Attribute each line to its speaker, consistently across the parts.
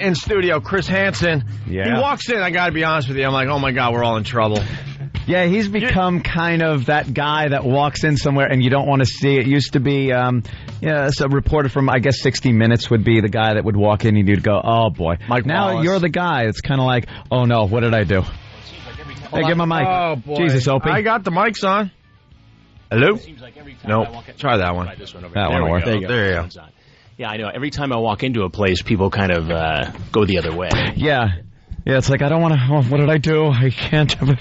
Speaker 1: in studio, Chris Hansen.
Speaker 2: Yeah.
Speaker 1: He walks in, I got to be honest with you, I'm like, oh my God, we're all in trouble.
Speaker 2: Yeah, he's become kind of that guy that walks in somewhere and you don't want to see it. Used to be, so a reporter from, I guess, 60 Minutes would be the guy that would walk in and you'd go, oh, boy.
Speaker 1: Mike
Speaker 2: now
Speaker 1: Wallace.
Speaker 2: You're the guy. It's kind of like, oh, no, what did I do? Hey, give my mic.
Speaker 1: Oh, boy.
Speaker 2: Jesus, Opie.
Speaker 1: I got the mics on. Hello? No, try that one.
Speaker 2: That one will work.
Speaker 1: There you go.
Speaker 3: Yeah, I know. Every time I walk into a place, people kind of go the other way.
Speaker 2: Yeah. Yeah, it's like, I don't want to, what did I do? I can't have it.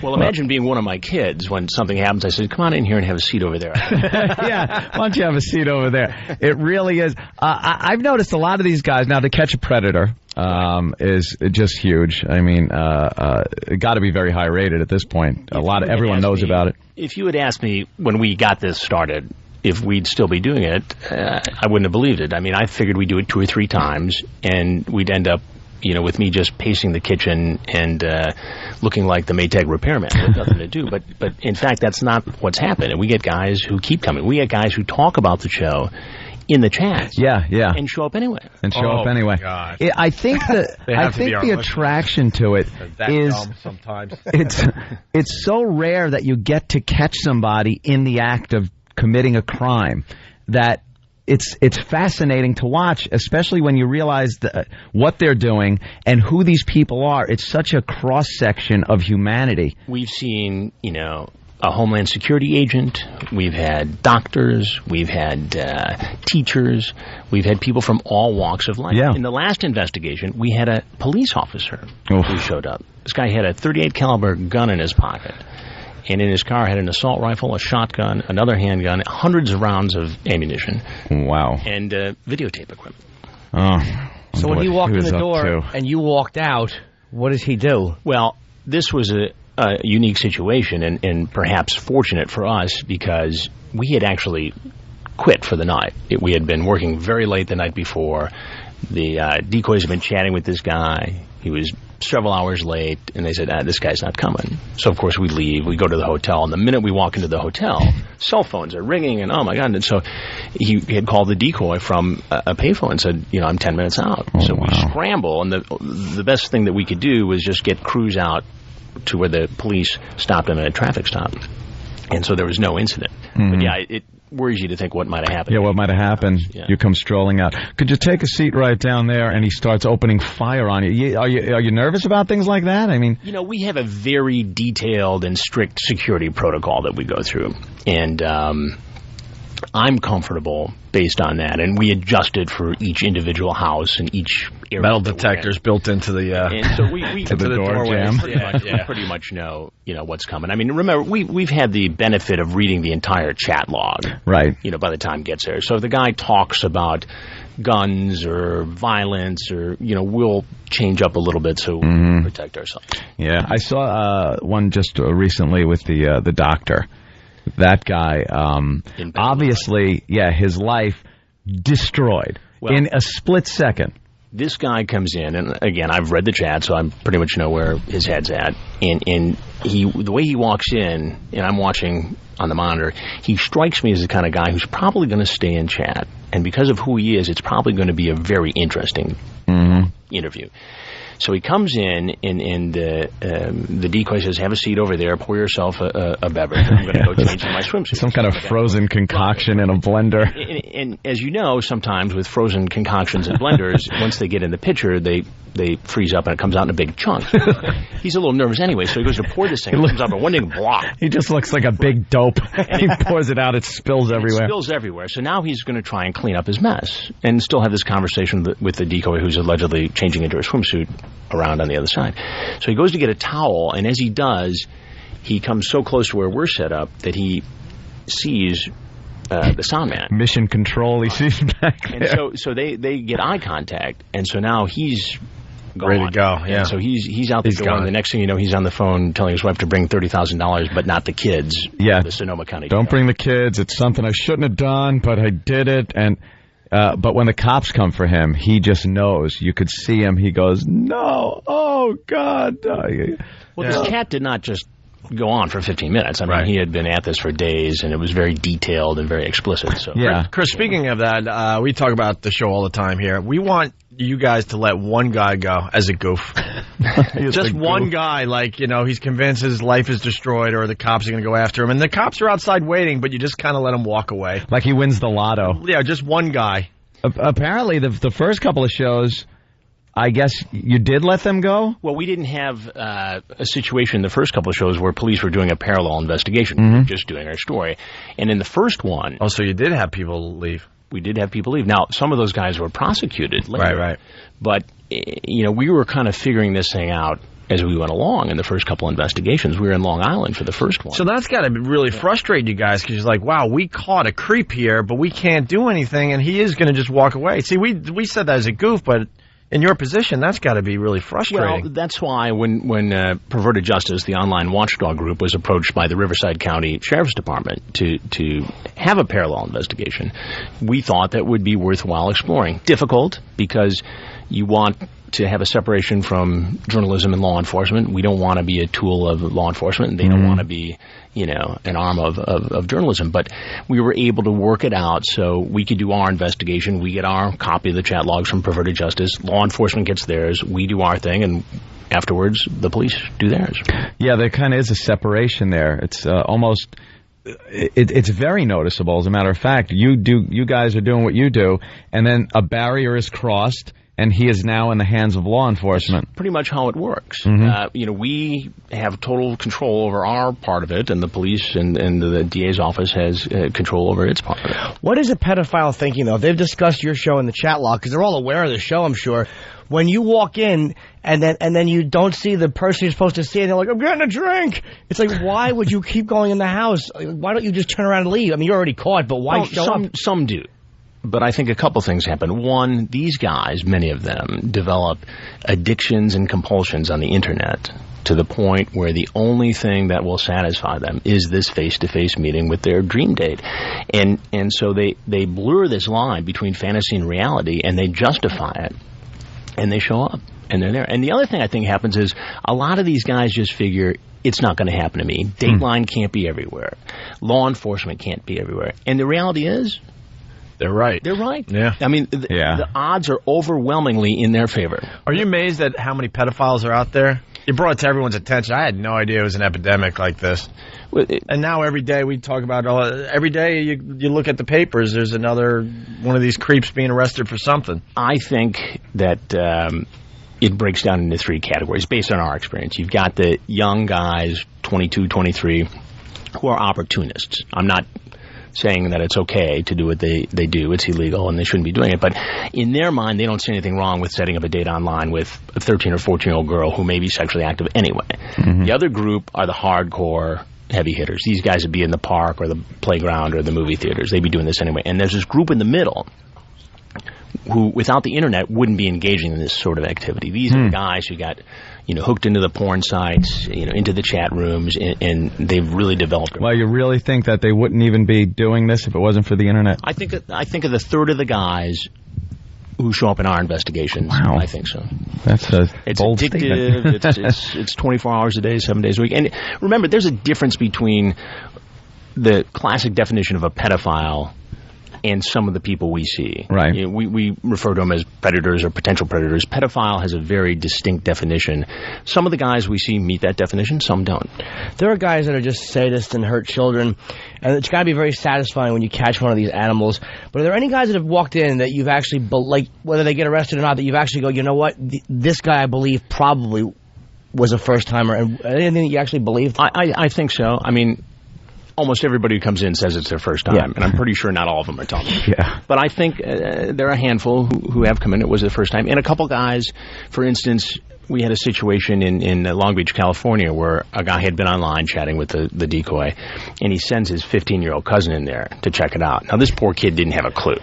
Speaker 3: Well, imagine being one of my kids. When something happens, I said, come on in here and have a seat over there.
Speaker 2: Yeah, why don't you have a seat over there? It really is. I've noticed a lot of these guys, now To Catch a Predator is just huge. I mean, it got to be very high rated at this point. Everyone knows about it.
Speaker 3: If you had asked me when we got this started, if we'd still be doing it, I wouldn't have believed it. I mean, I figured we'd do it 2 or 3 times, and we'd end up, with me just pacing the kitchen and looking like the Maytag repairman with nothing to do. But in fact, that's not what's happened. And we get guys who keep coming. We get guys who talk about the show in the chat.
Speaker 2: Yeah.
Speaker 3: And show up anyway.
Speaker 1: God.
Speaker 2: I think the attraction to it is
Speaker 1: sometimes.
Speaker 2: it's so rare that you get to catch somebody in the act of committing a crime that it's fascinating to watch, especially when you realize what they're doing and who these people are. It's such a cross-section of humanity.
Speaker 3: We've seen, a Homeland Security agent. We've had doctors. We've had teachers. We've had people from all walks of life.
Speaker 2: Yeah.
Speaker 3: In the last investigation, we had a police officer who showed up. This guy had a .38 caliber gun in his pocket. And in his car had an assault rifle, a shotgun, another handgun, hundreds of rounds of ammunition.
Speaker 2: Wow.
Speaker 3: And videotape equipment.
Speaker 2: Oh.
Speaker 4: So when he walked in the door and you walked out, what does he do?
Speaker 3: Well, this was a unique situation and perhaps fortunate for us because we had actually quit for the night. We had been working very late the night before. The decoys had been chatting with this guy. He was several hours late, and they said, this guy's not coming. So, of course, we leave. We go to the hotel, and the minute we walk into the hotel, cell phones are ringing, and oh, my God. And so he had called the decoy from a payphone and said, I'm 10 minutes out.
Speaker 2: Oh,
Speaker 3: so we scramble, and the best thing that we could do was just get crews out to where the police stopped him at a traffic stop. And so there was no incident. Mm-hmm. But, yeah, it worries you to think what might have happened.
Speaker 2: Yeah, what might have happened. Yeah. You come strolling out. Could you take a seat right down there? And he starts opening fire on you. Are you nervous about things like that? I mean,
Speaker 3: we have a very detailed and strict security protocol that we go through, and I'm comfortable based on that. And we adjusted for each individual house and each area.
Speaker 1: Metal detectors built into the
Speaker 3: and so we
Speaker 2: to the door jam.
Speaker 3: Pretty much know what's coming. I mean, remember we've had the benefit of reading the entire chat log,
Speaker 2: right?
Speaker 3: By the time it gets there. So if the guy talks about guns or violence or we'll change up a little bit so we protect ourselves.
Speaker 2: Yeah, I saw one just recently with the doctor. That guy, obviously, his life destroyed in a split second.
Speaker 3: This guy comes in, and again, I've read the chat, so I pretty much know where his head's at. And the way he walks in, and I'm watching on the monitor, he strikes me as the kind of guy who's probably going to stay in chat. And because of who he is, it's probably going to be a very interesting interview. So he comes in, and the decoy says, have a seat over there, pour yourself a beverage. I'm going to go change in my swimsuit.
Speaker 2: Some kind of frozen concoction in a blender.
Speaker 3: And as you know, sometimes with frozen concoctions in blenders, once they get in the pitcher, they freeze up and it comes out in a big chunk. He's a little nervous anyway, so he goes to pour this thing. It comes out in one big block.
Speaker 2: He just looks like a big dope. He pours it out, it spills everywhere.
Speaker 3: It spills everywhere. So now he's going to try and clean up his mess and still have this conversation with the decoy who's allegedly changing into a swimsuit around on the other side. So he goes to get a towel, and as he does, he comes so close to where we're set up that he sees the sound man.
Speaker 2: Mission control, he sees back there.
Speaker 3: And so they get eye contact, and so now he's gone.
Speaker 1: Ready to go, yeah.
Speaker 3: And so he's out the door, and the next thing you know, he's on the phone telling his wife to bring $30,000, but not the kids.
Speaker 2: Yeah.
Speaker 3: The Sonoma County.
Speaker 2: Don't bring the kids. It's something I shouldn't have done, but I did it. And but when the cops come for him, he just knows. You could see him. He goes, no, oh, God.
Speaker 3: Well, this cat did not just go on for 15 minutes. I mean, he had been at this for days, and it was very detailed and very explicit. So,
Speaker 1: Chris, speaking of that, we talk about the show all the time here. We want you guys to let one guy go as a goof. Just one guy, like, you know, he's convinced his life is destroyed or the cops are going to go after him. And the cops are outside waiting, but you just kind of let him walk away.
Speaker 2: Like he wins the lotto.
Speaker 1: Yeah, just one guy.
Speaker 2: Apparently, the first couple of shows, I guess you did let them go?
Speaker 3: Well, we didn't have a situation in the first couple of shows where police were doing a parallel investigation. We were just doing our story. And in the first one...
Speaker 1: Oh, so you did have people leave.
Speaker 3: We did have people leave. Now, some of those guys were prosecuted later.
Speaker 1: Right.
Speaker 3: But, you know, we were kind of figuring this thing out as we went along in the first couple investigations. We were in Long Island for the first one.
Speaker 1: So that's got to really frustrate you guys because you're like, wow, we caught a creep here, but we can't do anything, and he is going to just walk away. See, we said that as a goof, but... in your position, that's got to be really frustrating.
Speaker 3: Well, that's why when Perverted Justice, the online watchdog group, was approached by the Riverside County Sheriff's Department to have a parallel investigation, we thought that would be worthwhile exploring. Difficult, because you want to have a separation from journalism and law enforcement. We don't want to be a tool of law enforcement, and they don't want to be, you know, an arm of journalism. But we were able to work it out so we could do our investigation. We get our copy of the chat logs from Perverted Justice. Law enforcement gets theirs. We do our thing, and afterwards the police do theirs.
Speaker 2: Yeah, there kind of is a separation there. It's almost... It's very noticeable. As a matter of fact, you guys are doing what you do, and then a barrier is crossed, and he is now in the hands of law enforcement.
Speaker 3: That's pretty much how it works. You know, we have total control over our part of it, and the police and the DA's office has control over its part of it.
Speaker 4: What is a pedophile thinking, though? They've discussed your show in the chat log, because they're all aware of the show, I'm sure. When you walk in and then you don't see the person you're supposed to see, and they're like, I'm getting a drink. It's like, why would you keep going in the house? Why don't you just turn around and leave? I mean, you're already caught, but why show up?
Speaker 3: Some do. But I think a couple things happen. One, these guys, many of them, develop addictions and compulsions on the Internet to the point where the only thing that will satisfy them is this face-to-face meeting with their dream date. And so they blur this line between fantasy and reality, and they justify it, and they show up, and they're there. And the other thing I think happens is a lot of these guys just figure, it's not going to happen to me. Dateline can't be everywhere. Law enforcement can't be everywhere. And the reality is...
Speaker 1: they're right.
Speaker 3: They're right.
Speaker 1: Yeah.
Speaker 3: I mean, the odds are overwhelmingly in their favor.
Speaker 1: Are you amazed at how many pedophiles are out there? You brought it to everyone's attention. I had no idea it was an epidemic like this. And now every day we talk about, every day you look at the papers, there's another one of these creeps being arrested for something.
Speaker 3: I think that it breaks down into three categories based on our experience. You've got the young guys, 22, 23, who are opportunists. I'm not saying that it's okay to do what they do. It's illegal and they shouldn't be doing it. But in their mind, they don't see anything wrong with setting up a date online with a 13 or 14-year-old girl who may be sexually active anyway. The other group are the hardcore heavy hitters. These guys would be in the park or the playground or the movie theaters. They'd be doing this anyway. And there's this group in the middle who, without the Internet, wouldn't be engaging in this sort of activity. These are the guys who got, you know, hooked into the porn sites, you know, into the chat rooms, and they've really developed.
Speaker 2: Well, you really think that they wouldn't even be doing this if it wasn't for the Internet?
Speaker 3: I think of the third of the guys who show up in our investigations.
Speaker 2: Wow.
Speaker 3: I think so.
Speaker 2: That's a bold
Speaker 3: addictive.
Speaker 2: statement.
Speaker 3: It's 24 hours a day, 7 days a week. And remember, there's a difference between the classic definition of a pedophile and some of the people we see.
Speaker 2: Right.
Speaker 3: You know, we refer to them as predators or potential predators. Pedophile has a very distinct definition. Some of the guys we see meet that definition, some don't.
Speaker 4: There are guys that are just sadists and hurt children, and it's got to be very satisfying when you catch one of these animals. But are there any guys that have walked in that you've actually, like, whether they get arrested or not, that you've actually go, you know what, this guy I believe probably was a first-timer, and anything that you actually believed?
Speaker 3: I think so. I mean, almost everybody who comes in says it's their first time, and I'm pretty sure not all of them are telling me.
Speaker 2: Yeah.
Speaker 3: But I think there are a handful who have come in, it was their first time. And a couple guys, for instance, we had a situation in Long Beach, California, where a guy had been online chatting with the decoy, and he sends his 15-year-old cousin in there to check it out. Now, this poor kid didn't have a clue.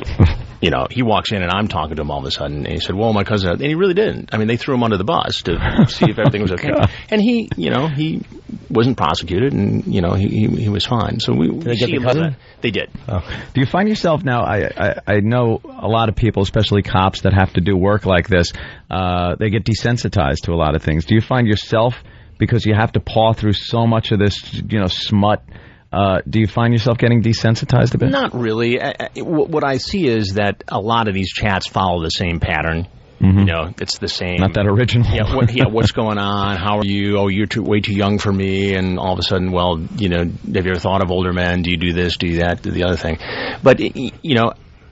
Speaker 3: You know, he walks in, and I'm talking to him all of a sudden, and he said, well, my cousin... And he really didn't. I mean, they threw him under the bus to see if everything was okay. And he, you know, he wasn't prosecuted, and, you know, he was fine. So we
Speaker 4: Did they get the cousin?
Speaker 3: They did.
Speaker 2: Oh. Do you find yourself now, I know a lot of people, especially cops that have to do work like this, they get desensitized to a lot of things. Do you find yourself because you have to paw through so much of this, smut. Do you find yourself getting desensitized a bit?
Speaker 3: Not really. What I see is that a lot of these chats follow the same pattern. It's the same.
Speaker 2: Not that original.
Speaker 3: What's going on? How are you? Oh, you're way too young for me. And all of a sudden, well, have you ever thought of older men? Do you do this? Do that? Do the other thing? But,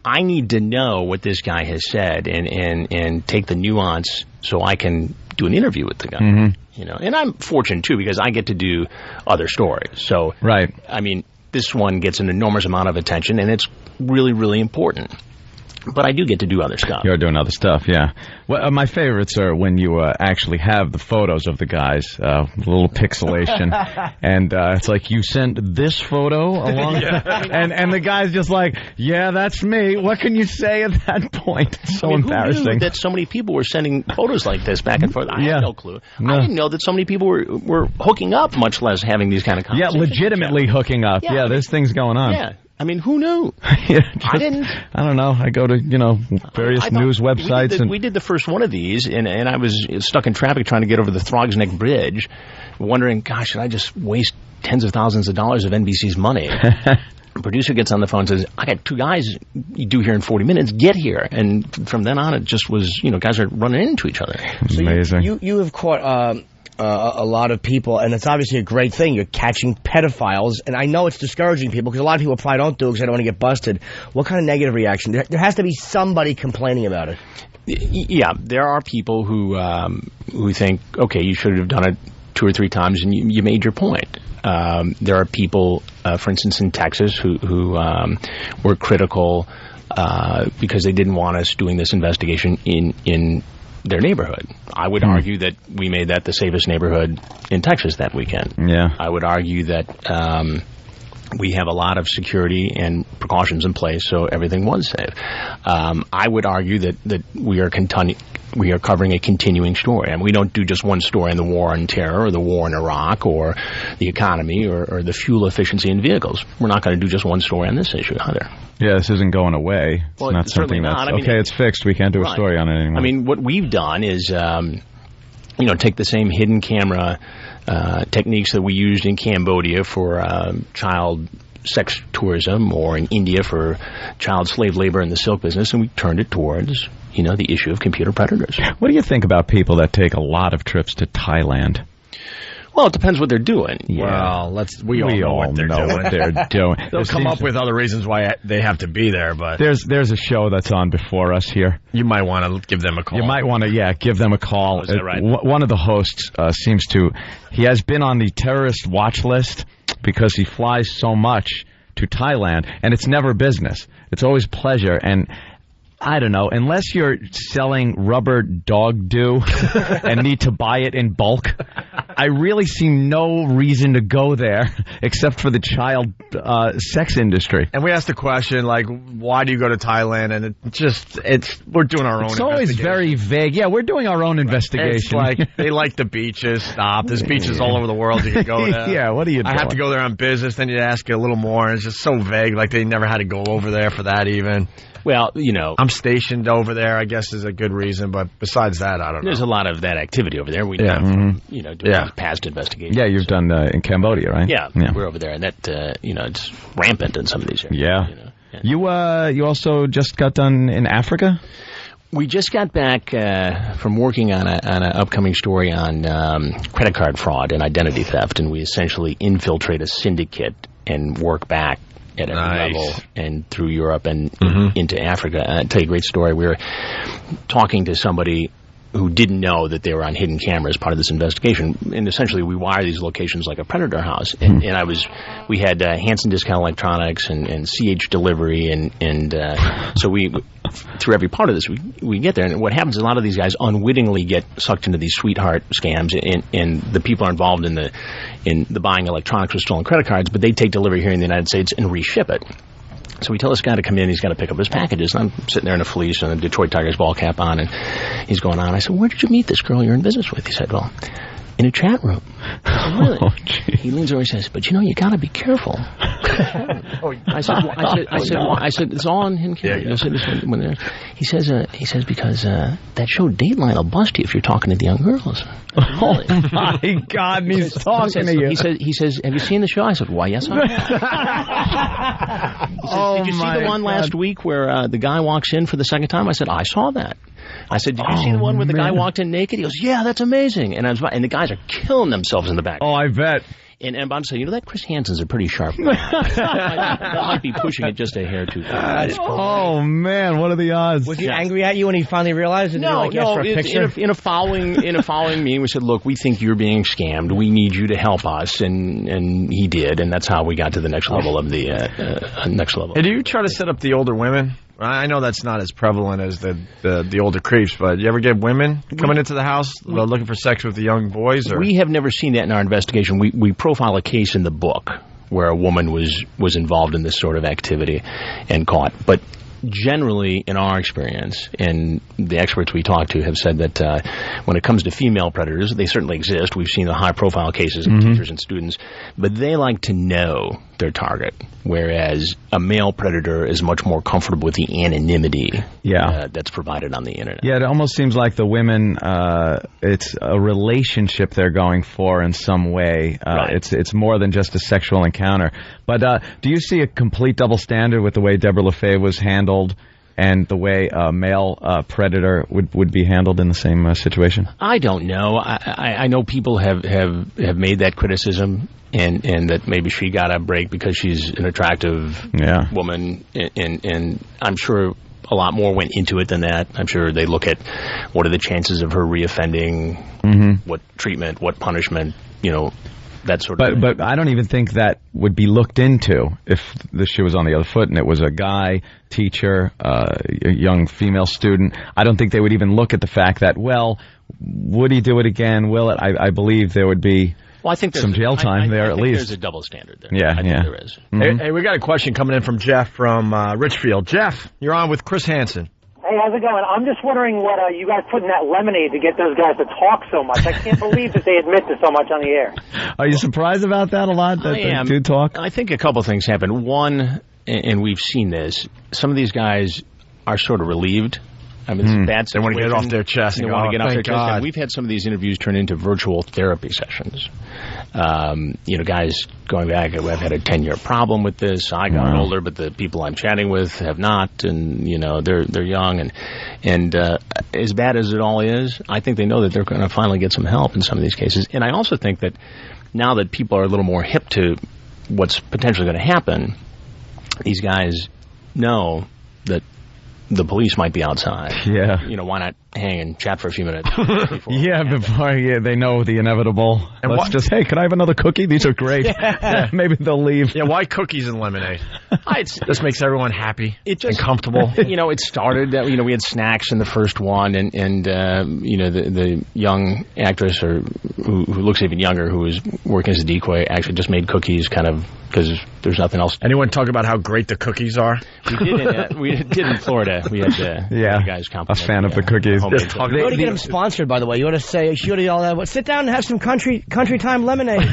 Speaker 3: I need to know what this guy has said and take the nuance so I can do an interview with the guy. And I'm fortunate, too, because I get to do other stories. So,
Speaker 2: right.
Speaker 3: I mean, this one gets an enormous amount of attention, and it's really, really important. But I do get to do other stuff.
Speaker 2: You're doing other stuff, yeah. Well, my favorites are when you actually have the photos of the guys, a little pixelation, and it's like you sent this photo along, and the guy's just like, yeah, that's me. What can you say at that point? It's so embarrassing.
Speaker 3: Who knew that so many people were sending photos like this back and forth? I had no clue. No. I didn't know that so many people were hooking up, much less having these kind of conversations.
Speaker 2: Yeah, legitimately hooking up. Yeah, there's things going on.
Speaker 3: Yeah. I mean, who knew? I didn't.
Speaker 2: I don't know. I go to, various news websites.
Speaker 3: We did the first one of these, and I was stuck in traffic trying to get over the Throgs Neck Bridge, wondering, gosh, should I just waste tens of thousands of dollars of NBC's money? The producer gets on the phone and says, I got 2 guys due here in 40 minutes. Get here. And from then on, it just was, guys are running into each other.
Speaker 4: So
Speaker 2: amazing.
Speaker 4: You have caught... a lot of people, and it's obviously a great thing. You're catching pedophiles, and I know it's discouraging people because a lot of people probably don't do it because they don't want to get busted. What kind of negative reaction? There has to be somebody complaining about it.
Speaker 3: Yeah, there are people who think, okay, you should have done it 2 or 3 times, and you made your point. There are people, for instance, in Texas who were critical because they didn't want us doing this investigation in their neighborhood. I would argue that we made that the safest neighborhood in Texas that weekend.
Speaker 2: Yeah.
Speaker 3: I would argue that we have a lot of security and precautions in place, so everything was safe. I would argue that we are covering a continuing story, and we don't do just one story on the war on terror or the war in Iraq or the economy or the fuel efficiency in vehicles. We're not going to do just one story on this issue either.
Speaker 2: Yeah, this isn't going away. It's not something that's, it's fixed. We can't do a story on it anymore.
Speaker 3: I mean, what we've done is, take the same hidden camera techniques that we used in Cambodia for child sex tourism or in India for child slave labor in the silk business, and we turned it towards, the issue of computer predators.
Speaker 2: What do you think about people that take a lot of trips to Thailand?
Speaker 3: Well, it depends what they're doing.
Speaker 1: Yeah. Well, we all know what they're doing. They'll come up with other reasons why they have to be there, but
Speaker 2: there's a show that's on before us here.
Speaker 1: You might want to give them a call.
Speaker 2: You might want to, give them a call.
Speaker 3: Oh, is that right?
Speaker 2: One of the hosts he has been on the terrorist watch list because he flies so much to Thailand, and it's never business. It's always pleasure, and I don't know, unless you're selling rubber dog dew and need to buy it in bulk, I really see no reason to go there except for the child sex industry.
Speaker 1: And we asked the question, why do you go to Thailand? And we're doing our own investigation.
Speaker 2: It's always very vague. Yeah, we're doing our own investigation.
Speaker 1: It's like, they like the beaches. Stop. There's beaches all over the world you can go to.
Speaker 2: Yeah, what are you doing?
Speaker 1: I have to go there on business. Then you ask a little more. And it's just so vague. Like, they never had to go over there for that even.
Speaker 3: Well,
Speaker 1: I'm stationed over there, I guess is a good reason, but besides that, I don't know.
Speaker 3: There's a lot of that activity over there. We know from, doing past investigations.
Speaker 2: Yeah, you've done in Cambodia, right?
Speaker 3: Yeah, we're over there, and that, it's rampant in some of these areas.
Speaker 2: Yeah. You also just got done in Africa?
Speaker 3: We just got back from working on an upcoming story on credit card fraud and identity theft, and we essentially infiltrate a syndicate and work back at every level and through Europe and into Africa. I'll tell you a great story. We were talking to somebody who didn't know that they were on hidden camera as part of this investigation. And essentially, we wire these locations like a predator house. And we had Hansen Discount Electronics and CH Delivery, and so we, through every part of this, we get there. And what happens is a lot of these guys unwittingly get sucked into these sweetheart scams, and the people are involved in the buying electronics with stolen credit cards, but they take delivery here in the United States and reship it. So we tell this guy to come in, he's got to pick up his packages, and I'm sitting there in a fleece and a Detroit Tigers ball cap on, and he's going on. I said, where did you meet this girl you're in business with? He said, well, in a chat room. Really? He leans over and says, "But you got to be careful." I said, "It's all in here." He says, because that show Dateline will bust you if you're talking to the young girls.
Speaker 2: Oh my God, he's talking to you.
Speaker 3: He says, "Have you seen the show?" I said, "Why, yes, I have." He says, "Did you see the one last week where the guy walks in for the second time?" I said, "I saw that." I said, "Did you see the one where the guy walked in naked?" He goes, "Yeah, that's amazing." And the guys are killing themselves in the back.
Speaker 2: Oh, I bet.
Speaker 3: And I'm about to say, that Chris Hansen's a pretty sharp guy. That might be pushing it just a hair too far.
Speaker 2: Oh, man, what are the odds?
Speaker 4: Was he angry at you when he finally realized it?
Speaker 3: No. In a following meeting, we said, "Look, we think you're being scammed. We need you to help us," and he did, and that's how we got to the next level of the next level.
Speaker 1: Hey, do you try to set up the older women? I know that's not as prevalent as the older creeps, but you ever get women coming into the house looking for sex with the young boys? Or?
Speaker 3: We have never seen that in our investigation. We profile a case in the book where a woman was involved in this sort of activity and caught. But generally, in our experience, and the experts we talk to have said that when it comes to female predators, they certainly exist. We've seen the high-profile cases of teachers and students, but they like to know their target, whereas a male predator is much more comfortable with the anonymity that's provided on the internet.
Speaker 2: Yeah, it almost seems like the women, it's a relationship they're going for in some way.
Speaker 3: Right.
Speaker 2: It's more than just a sexual encounter. But do you see a complete double standard with the way Deborah LaFave was handled and the way a male predator would be handled in the same situation?
Speaker 3: I don't know. I know people have made that criticism, and that maybe she got a break because she's an attractive woman, and I'm sure a lot more went into it than that. I'm sure they look at what are the chances of her reoffending, what treatment, what punishment, that sort of thing.
Speaker 2: But I don't even think that would be looked into if the shoe was on the other foot and it was a guy, teacher, a young female student. I don't think they would even look at the fact that, well, would he do it again? Will it? I believe there would be some jail time there at least.
Speaker 3: There's a double standard there.
Speaker 2: Yeah,
Speaker 3: I think there is.
Speaker 1: Hey, we got a question coming in from Jeff from Richfield. Jeff, you're on with Chris Hansen.
Speaker 5: Hey, how's it going? I'm just wondering what you guys put in that lemonade to get those guys to talk so much. I can't believe that they admit to so much on the air.
Speaker 2: Are you surprised about that a lot, that they do talk?
Speaker 3: I think a couple things happen. One, and we've seen this, some of these guys are sort of relieved. I mean, it's a bad situation.
Speaker 1: They want to get it off their chest.
Speaker 3: They want to get off their chest. And we've had some of these interviews turn into virtual therapy sessions. Guys going back, I've had a 10-year problem with this. I got older, but the people I'm chatting with have not, and they're young, and as bad as it all is, I think they know that they're going to finally get some help in some of these cases. And I also think that now that people are a little more hip to what's potentially going to happen, these guys know that the police might be outside.
Speaker 2: Yeah.
Speaker 3: Why not hang and chat for a few minutes?
Speaker 2: Before they know the inevitable. And let's just, hey, can I have another cookie? These are great. Maybe they'll leave.
Speaker 1: Yeah, why cookies and lemonade? This makes everyone happy and comfortable.
Speaker 3: It started, we had snacks in the first one, and the young actress who looks even younger, who was working as a decoy, actually just made cookies kind of because there's nothing else.
Speaker 1: Anyone talk about how great the cookies are?
Speaker 3: We did in Florida. We had guys compliment.
Speaker 2: A fan of the cookies.
Speaker 4: You ought to get them sponsored, by the way. You ought to say, sit down and have some country time lemonade.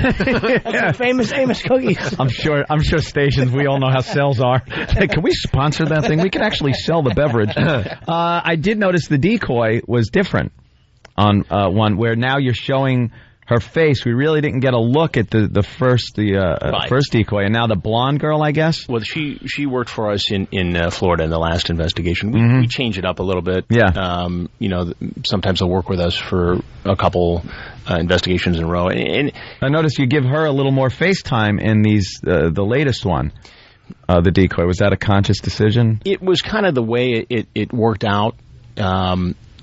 Speaker 4: Some famous cookies.
Speaker 2: I'm sure stations, we all know how sales are. Hey, can we sponsor that thing? We could actually sell the beverage. I did notice the decoy was different on one where now you're showing her face. We really didn't get a look at the first decoy, and now the blonde girl, I guess.
Speaker 3: Well, she worked for us in Florida in the last investigation. We changed it up a little bit.
Speaker 2: Yeah. Sometimes they'll work with us for a couple investigations in a row. And I noticed you give her a little more face time in these the latest one. The decoy, was that a conscious decision? It was kind of the way it worked out.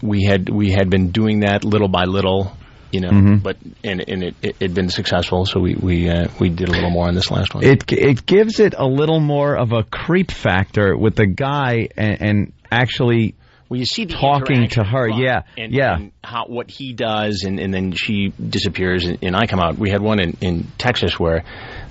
Speaker 2: We had been doing that little by little. But it had been successful, so we did a little more on this last one. It gives it a little more of a creep factor with the guy and actually you see the talking to her, and what he does, and then she disappears, and I come out. We had one in Texas where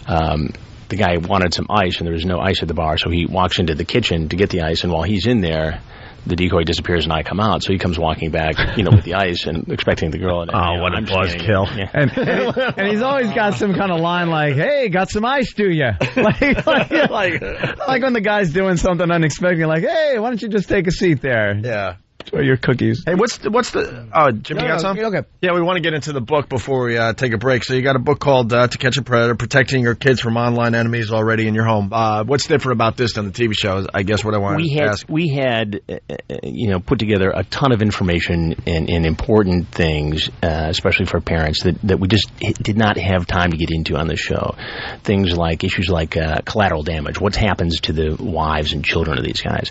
Speaker 2: the guy wanted some ice, and there was no ice at the bar, so he walks into the kitchen to get the ice, and while he's in there,
Speaker 3: the decoy disappears and I come out. So he comes walking back, with the ice and expecting the girl. And,
Speaker 1: what a buzzkill!
Speaker 2: Yeah. And he's always got some kind of line like, "Hey, got some ice, do you?" like when the guy's doing something unexpected, like, "Hey, why don't you just take a seat there?"
Speaker 1: Yeah.
Speaker 2: Enjoy your cookies.
Speaker 1: Hey, what's the? Oh, Jimmy, you got something?
Speaker 4: Okay.
Speaker 1: Yeah, we want to get into the book before we take a break. So you got a book called "To Catch a Predator: Protecting Your Kids from Online Enemies Already in Your Home." What's different about this than the TV show? Is, I guess what I want to ask.
Speaker 3: We had put together a ton of information and important things, especially for parents that we just did not have time to get into on the show. Things like issues like collateral damage. What happens to the wives and children of these guys?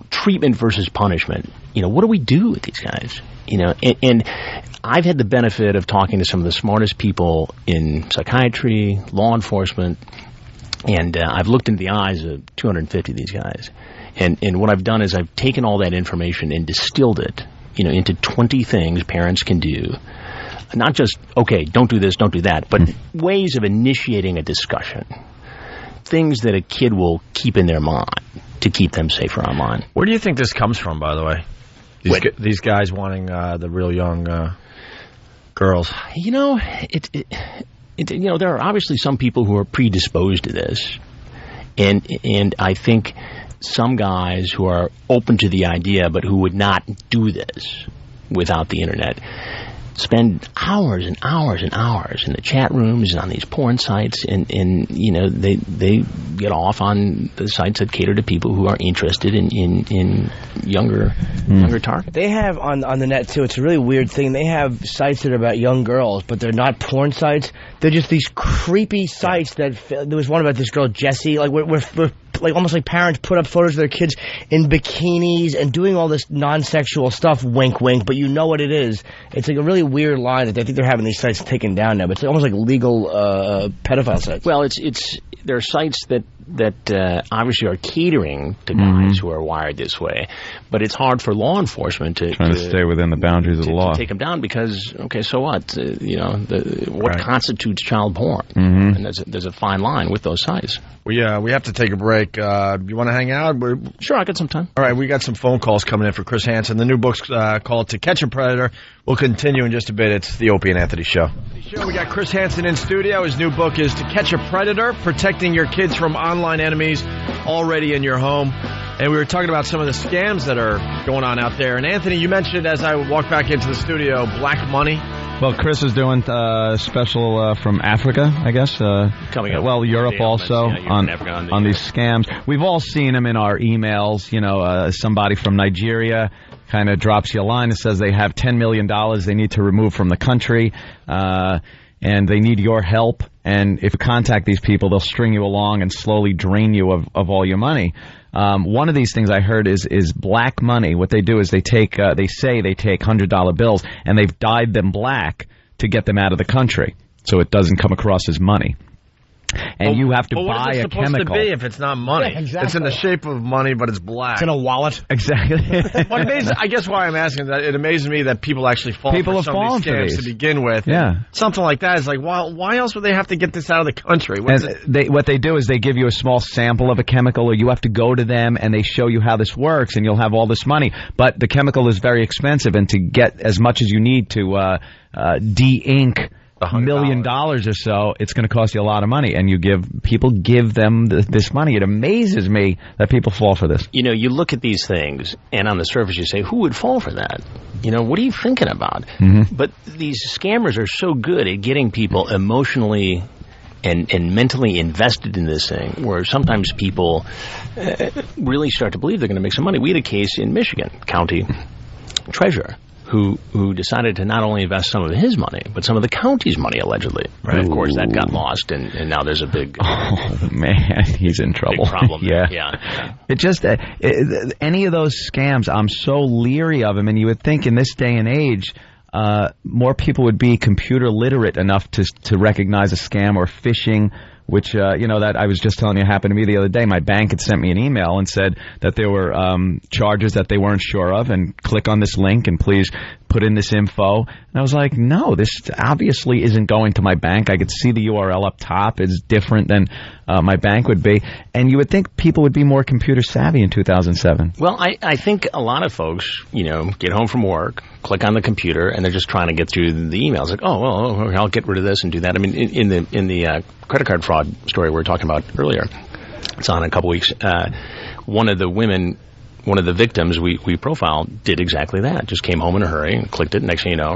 Speaker 3: Treatment versus punishment. What do we do with these guys? And I've had the benefit of talking to some of the smartest people in psychiatry, law enforcement, and I've looked into the eyes of 250 of these guys. And what I've done is I've taken all that information and distilled it, into 20 things parents can do. Not just, okay, don't do this, don't do that, but ways of initiating a discussion. Things that a kid will keep in their mind to keep them safer online.
Speaker 1: Where do you think this comes from, by the way? These guys wanting the real young girls.
Speaker 3: There are obviously some people who are predisposed to this, and I think some guys who are open to the idea but who would not do this without the internet spend hours and hours and hours in the chat rooms and on these porn sites, and they get off on the sites that cater to people who are interested in younger targets. They
Speaker 4: have on the net too. It's a really weird thing. They have sites that are about young girls, but they're not porn sites. They're just these creepy sites that there was one about this girl Jessie. Like we're like almost like parents put up photos of their kids in bikinis and doing all this non-sexual stuff, wink wink, but you know what it is. It's like a really weird line that I think they're having these sites taken down now, but it's almost like legal pedophile sites.
Speaker 3: Well, there are sites that obviously are catering to guys who are wired this way, but it's hard for law enforcement to
Speaker 2: stay within the boundaries of the law.
Speaker 3: To take them down because, okay, so what? What constitutes child porn? And there's a fine line with those sites.
Speaker 1: We have to take a break. You want to hang out?
Speaker 3: Sure, I got some time.
Speaker 1: All right, we got some phone calls coming in for Chris Hansen. The new book's called To Catch a Predator. We'll continue in just a bit. It's the Opie and Anthony Show. We got Chris Hansen in studio. His new book is To Catch a Predator, Protecting Your Kids from Online Enemies Already in Your Home. And we were talking about some of the scams that are going on out there. And Anthony, you mentioned as I walked back into the studio, black money.
Speaker 2: Well, Chris is doing special from Africa, I guess.
Speaker 3: Coming up.
Speaker 2: Well, Europe also on these scams. We've all seen them in our emails. Somebody from Nigeria kind of drops you a line and says they have $10 million they need to remove from the country, and they need your help. And if you contact these people, they'll string you along and slowly drain you of all your money. One of these things I heard is black money. What they do is they say they take $100 bills and they've dyed them black to get them out of the country, so it doesn't come across as money. And you have to buy a chemical.
Speaker 1: What is it supposed to be if it's not money?
Speaker 4: Yeah, exactly.
Speaker 1: It's in the shape of money, but it's black.
Speaker 4: It's in a wallet.
Speaker 2: Exactly.
Speaker 1: I guess why I'm asking that, it amazes me that people actually fall for some of these scams to begin with.
Speaker 2: Yeah.
Speaker 1: Something like that is like, why else would they have to get this out of the country?
Speaker 2: What they do is they give you a small sample of a chemical, or you have to go to them and they show you how this works, and you'll have all this money. But the chemical is very expensive, and to get as much as you need to de-ink $1 million or so, it's going to cost you a lot of money, and people give them this money. It amazes me that people fall for this.
Speaker 3: You look at these things, and on the surface you say, who would fall for that? What are you thinking about? But these scammers are so good at getting people emotionally and mentally invested in this thing, where sometimes people really start to believe they're going to make some money. We had a case in Michigan, county treasurer, who decided to not only invest some of his money, but some of the county's money, allegedly. Right. Of course, that got lost, and now there's a big...
Speaker 2: Oh, man, he's in trouble.
Speaker 3: Big problem there.
Speaker 2: Yeah. It just... any of those scams, I'm so leery of them, and you would think in this day and age, more people would be computer literate enough to recognize a scam or phishing, which, that I was just telling you happened to me the other day. My bank had sent me an email and said that there were charges that they weren't sure of, and click on this link and please put in this info. And I was like, no, this obviously isn't going to my bank. I could see the URL up top. It's different than my bank would be. And you would think people would be more computer savvy in 2007.
Speaker 3: Well, I think a lot of folks, get home from work, click on the computer, and they're just trying to get through the emails. Like, I'll get rid of this and do that. I mean, in the credit card fraud story we were talking about earlier, it's on in a couple weeks. One of the victims we profiled did exactly that. Just came home in a hurry and clicked it. Next thing you know,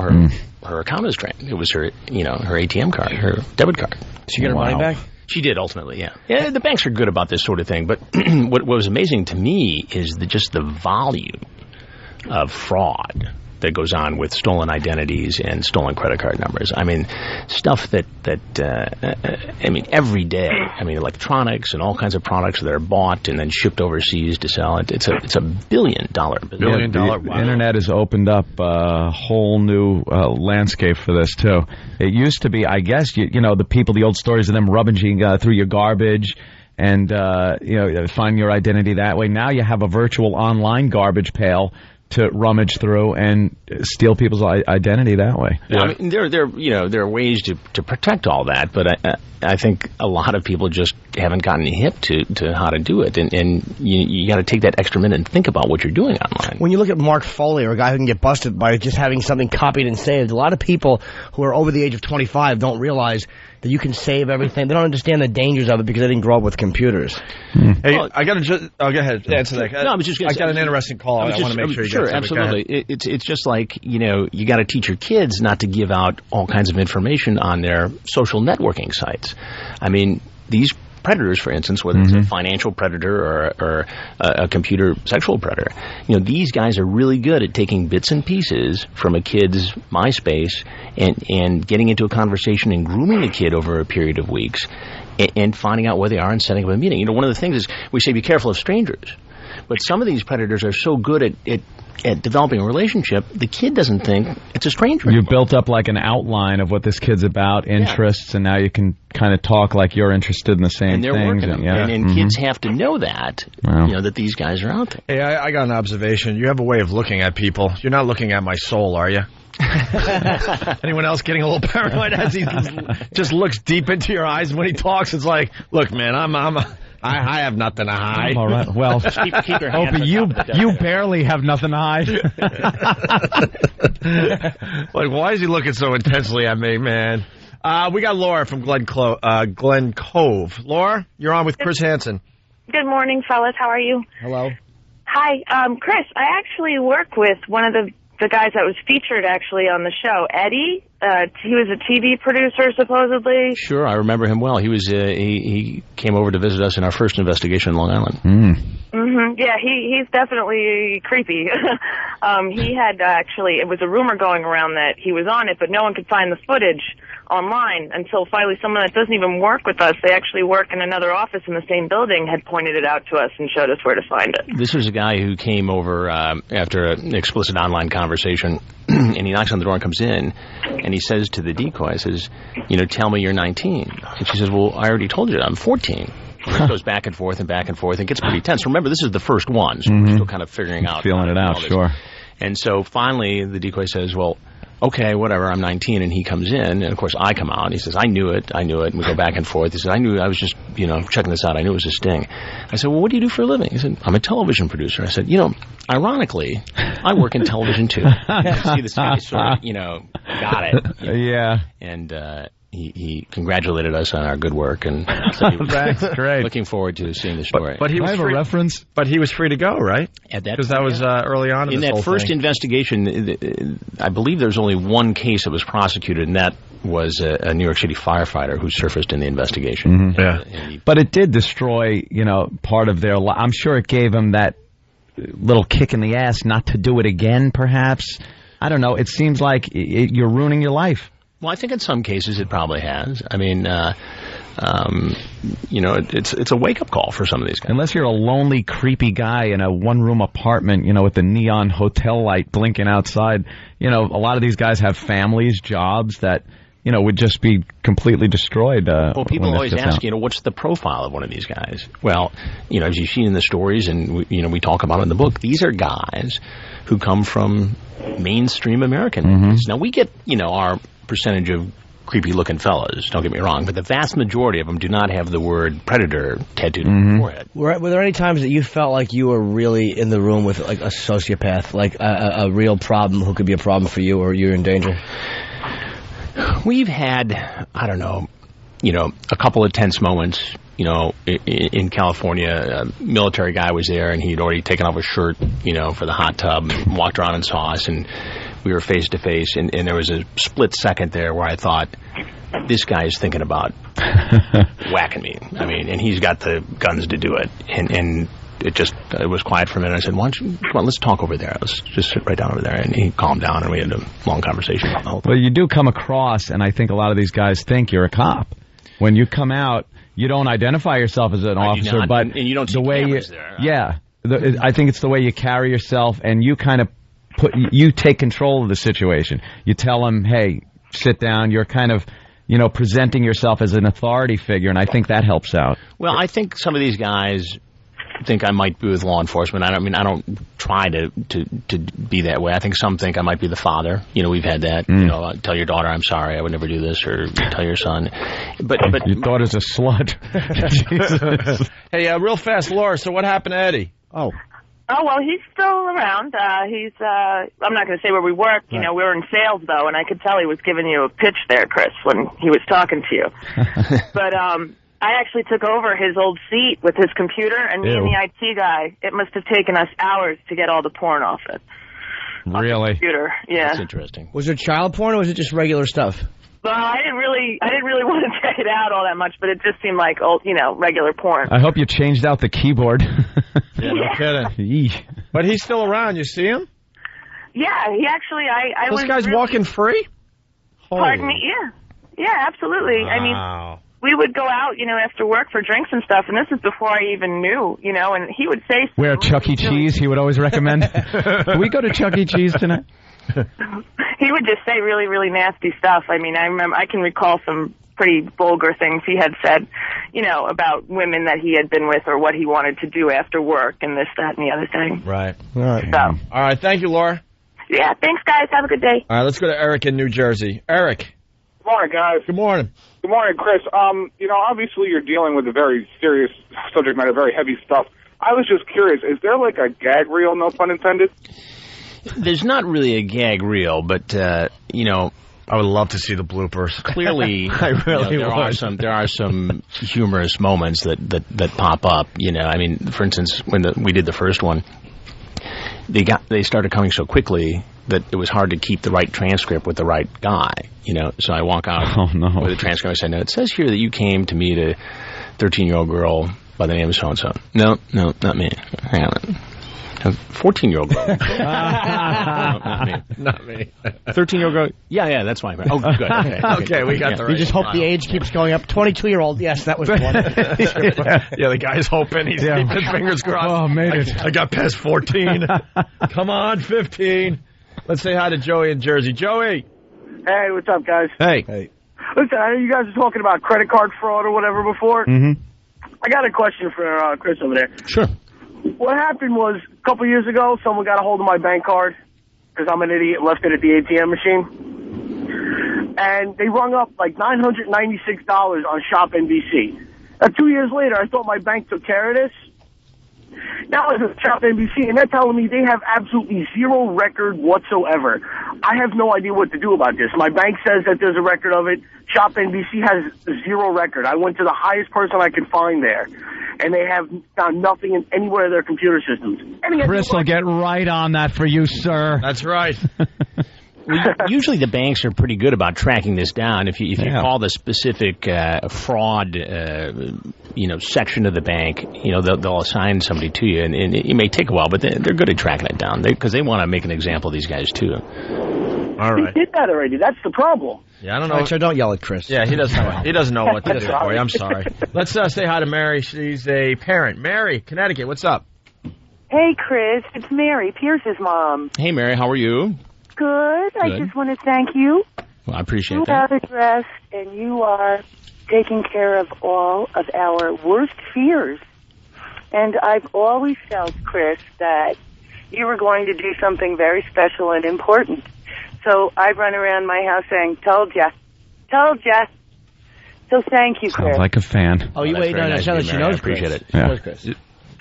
Speaker 3: her account is drained. It was her, her ATM card, her debit card.
Speaker 4: Did she get her money back?
Speaker 3: She did, ultimately, yeah. Yeah, the banks are good about this sort of thing. But what was amazing to me is just the volume of fraud that goes on with stolen identities and stolen credit card numbers. I mean, stuff that every day. I mean, electronics and all kinds of products that are bought and then shipped overseas to sell. It's a $1 billion business.
Speaker 2: The internet has opened up a whole new landscape for this too. It used to be, I guess, the old stories of them rummaging through your garbage and find your identity that way. Now you have a virtual online garbage pail to rummage through and steal people's identity that way.
Speaker 3: Yeah. I mean, there are ways to protect all that, but I think a lot of people just haven't gotten hip to how to do it, and you got to take that extra minute and think about what you're doing online.
Speaker 4: When you look at Mark Foley, or a guy who can get busted by just having something copied and saved, a lot of people who are over the age of 25 don't realize that you can save everything. They don't understand the dangers of it because they didn't grow up with computers.
Speaker 1: Hey, I got to go ahead. Answer that.
Speaker 3: No, I was just gonna say,
Speaker 1: got an interesting call. I want to make sure you
Speaker 3: sure,
Speaker 1: get
Speaker 3: absolutely. It's just like you got to teach your kids not to give out all kinds of information on their social networking sites. I mean, these predators, for instance, whether it's a financial predator or a computer sexual predator, these guys are really good at taking bits and pieces from a kid's MySpace and getting into a conversation and grooming the kid over a period of weeks and finding out where they are and setting up a meeting. One of the things is we say be careful of strangers, but some of these predators are so good at developing a relationship, the kid doesn't think it's a stranger.
Speaker 2: You built up like an outline of what this kid's about, interests, and now you can kind of talk like you're interested in the same
Speaker 3: things. And they're working them. And kids have to know that, that these guys are out there.
Speaker 1: Hey, I got an observation. You have a way of looking at people. You're not looking at my soul, are you? Anyone else getting a little paranoid as he just looks deep into your eyes when he talks? It's like, look, man, I have nothing to hide.
Speaker 2: All right. Well,
Speaker 3: keep your hand
Speaker 2: Opie, you barely have nothing to hide.
Speaker 1: Like, why is he looking so intensely at me, man? We got Laura from Glen Cove. Laura, you're on with Chris Hansen.
Speaker 6: Good morning, fellas. How are you?
Speaker 4: Hello.
Speaker 6: Hi, Chris. I actually work with one of the guys that was featured actually on the show, Eddie. He was a TV producer, supposedly.
Speaker 3: Sure, I remember him well. He was he came over to visit us in our first investigation in Long Island.
Speaker 6: Yeah, he's definitely creepy. He had actually, it was a rumor going around that he was on it, but no one could find the footage online until finally someone that doesn't even work with us, they actually work in another office in the same building, had pointed it out to us and showed us where to find it.
Speaker 3: This was a guy who came over after an explicit online conversation, and he knocks on the door and comes in, and he says to the decoy, tell me you're 19. And she says, well, I already told you I'm 14. And it goes back and forth and back and forth. It gets pretty tense. Remember, this is the first one, so we're still kind of figuring out.
Speaker 2: Feeling it out, sure.
Speaker 3: And so finally the decoy says, well, okay, whatever, I'm 19, and he comes in, and of course I come out, and he says, I knew it, and we go back and forth. He says, I was just, checking this out, I knew it was a sting. I said, well, what do you do for a living? He said, I'm a television producer. I said, ironically, I work in television too. See, this guy sort of, got it.
Speaker 2: Yeah.
Speaker 3: And, he congratulated us on our good work, and so he was
Speaker 2: that's great.
Speaker 3: Looking forward to seeing the story.
Speaker 1: But he was
Speaker 2: free, a reference.
Speaker 1: But he was free to go, right?
Speaker 3: At that,
Speaker 1: because that was early on
Speaker 3: in
Speaker 1: this
Speaker 3: that
Speaker 1: whole
Speaker 3: first
Speaker 1: thing.
Speaker 3: investigation. I believe there was only one case that was prosecuted, and that was a New York City firefighter who surfaced in the investigation.
Speaker 2: But it did destroy, part of their life. I'm sure it gave him that little kick in the ass not to do it again. Perhaps, I don't know. It seems like you're ruining your life.
Speaker 3: Well, I think in some cases it probably has. I mean, it's a wake-up call for some of these guys.
Speaker 2: Unless you're a lonely, creepy guy in a one-room apartment, with the neon hotel light blinking outside. A lot of these guys have families, jobs that would just be completely destroyed.
Speaker 3: Well, people always ask, what's the profile of one of these guys? Well, as you've seen in the stories, and we talk about it in the book, these are guys who come from mainstream American movies. Now, we get, our percentage of creepy-looking fellas, don't get me wrong, but the vast majority of them do not have the word predator tattooed on their forehead.
Speaker 4: Were there any times that you felt like you were really in the room with like a sociopath, like a real problem who could be a problem for you, or you're in danger?
Speaker 3: We've had, I don't know, a couple of tense moments. In California, a military guy was there, and he'd already taken off his shirt, for the hot tub, and walked around and saw us, and we were face to face, and there was a split second there where I thought, this guy is thinking about whacking me. I mean, and he's got the guns to do it, and it was quiet for a minute. I said, why don't you, come on, let's talk over there. Let's just sit right down over there. And he calmed down, and we had a long conversation about the whole thing.
Speaker 2: Well, you do come across, and I think a lot of these guys think you're a cop. When you come out, you don't identify yourself as an officer, but
Speaker 3: and you don't see
Speaker 2: the way
Speaker 3: cameras there.
Speaker 2: Yeah. I think it's the way you carry yourself, and you kind of you take control of the situation. You tell them, hey, sit down. You're kind of, presenting yourself as an authority figure, and I think that helps out.
Speaker 3: Well, I think some of these guys think I might be with law enforcement. I don't try to be that way. I think some think I might be the father. We've had that. Tell your daughter I'm sorry, I would never do this, or tell your son. But
Speaker 2: your daughter's a slut.
Speaker 1: Hey, real fast, Laura. So what happened to Eddie?
Speaker 6: Oh, well, he's still around. I'm not going to say where we work. We were in sales, though, and I could tell he was giving you a pitch there, Chris, when he was talking to you. But I actually took over his old seat with his computer, and me and the IT guy, it must have taken us hours to get all the porn off it.
Speaker 2: Really?
Speaker 6: Off the computer, yeah.
Speaker 3: That's interesting.
Speaker 4: Was it child porn, or was it just regular stuff?
Speaker 6: Well, I didn't really want to check it out all that much, but it just seemed like old, regular porn.
Speaker 2: I hope you changed out the keyboard.
Speaker 1: Yeah, no kidding. But he's still around. You see him?
Speaker 6: Yeah, he actually, I was...
Speaker 1: This guy's walking free?
Speaker 6: Pardon me? Yeah, absolutely.
Speaker 1: Wow.
Speaker 6: I mean, we would go out, after work for drinks and stuff, and this is before I even knew, and he would say...
Speaker 2: Where Chuck E. Cheese, he would always recommend. Can we go to Chuck E. Cheese tonight?
Speaker 6: He would just say really, really nasty stuff. I mean, I can recall some pretty vulgar things he had said, about women that he had been with or what he wanted to do after work and this, that, and the other thing.
Speaker 1: Right.
Speaker 4: All right.
Speaker 6: So.
Speaker 1: All right. Thank you, Laura.
Speaker 6: Yeah, thanks, guys. Have a good day.
Speaker 1: All right, let's go to Eric in New Jersey. Eric.
Speaker 7: Good morning, guys.
Speaker 1: Good morning.
Speaker 7: Good morning, Chris. Obviously you're dealing with a very serious subject matter, very heavy stuff. I was just curious, is there like a gag reel, no pun intended?
Speaker 3: There's not really a gag reel, but,
Speaker 1: I would love to see the bloopers.
Speaker 3: Clearly,
Speaker 1: I really would.
Speaker 3: There are some humorous moments that pop up. I mean, for instance, when we did the first one, they started coming so quickly that it was hard to keep the right transcript with the right guy. So I walk out with a transcript. I say, no, it says here that you came to meet a 13-year-old girl by the name of so and so. No, not me. Hang on. A 14-year-old girl.
Speaker 1: Not me.
Speaker 3: 13-year-old girl. Yeah, that's fine. Oh, good.
Speaker 1: Okay, we got the right.
Speaker 4: You just hope the age keeps going up. 22-year-old. Yes, that was the one.
Speaker 1: Yeah, the guy's hoping. He's keeping his fingers crossed.
Speaker 2: Oh, made it.
Speaker 1: I got past 14. Come on, 15. Let's say hi to Joey in Jersey. Joey.
Speaker 8: Hey, what's up, guys?
Speaker 1: Hey.
Speaker 8: Listen, I know you guys were talking about credit card fraud or whatever before.
Speaker 2: Mm-hmm.
Speaker 8: I got a question for Chris over there.
Speaker 3: Sure.
Speaker 8: What happened was, a couple years ago, someone got a hold of my bank card, because I'm an idiot, left it at the ATM machine. And they rung up like $996 on Shop NBC. Now, 2 years later, I thought my bank took care of this. Now it's at Shop NBC, and they're telling me they have absolutely zero record whatsoever. I have no idea what to do about this. My bank says that there's a record of it. Shop NBC has zero record. I went to the highest person I could find there, and they have found nothing in anywhere in their computer systems.
Speaker 2: Chris will get right on that for you, sir.
Speaker 1: That's right.
Speaker 3: Usually the banks are pretty good about tracking this down. If you call the specific fraud, section of the bank, they'll assign somebody to you, and it may take a while, but they're good at tracking it down because they want to make an example of these guys too.
Speaker 1: All right.
Speaker 8: They did that already. That's the problem.
Speaker 1: Yeah, I don't know.
Speaker 4: All right, so don't yell at Chris.
Speaker 1: Yeah, he doesn't know what to do for you. I'm sorry. Let's say hi to Mary. She's a parent. Mary, Connecticut. What's up?
Speaker 9: Hey, Chris. It's Mary, Pierce's mom.
Speaker 3: Hey, Mary. How are you?
Speaker 9: Good. I just want to thank you
Speaker 3: Well, I appreciate
Speaker 9: You
Speaker 3: that.
Speaker 9: have addressed and you are taking care of all of our worst fears. And I've always felt, Chris, that you were going to do something very special and important. So I run around my house saying, told ya. Told ya. So thank you, Chris.
Speaker 2: Sounds like a fan.
Speaker 4: Oh, you
Speaker 3: That's
Speaker 4: wait,
Speaker 3: very
Speaker 4: no,
Speaker 3: nice
Speaker 4: no,
Speaker 3: of
Speaker 4: she
Speaker 3: you, Mary.
Speaker 4: knows
Speaker 3: I appreciate
Speaker 4: Chris.
Speaker 3: it.
Speaker 4: She
Speaker 2: Yeah.
Speaker 4: knows Chris.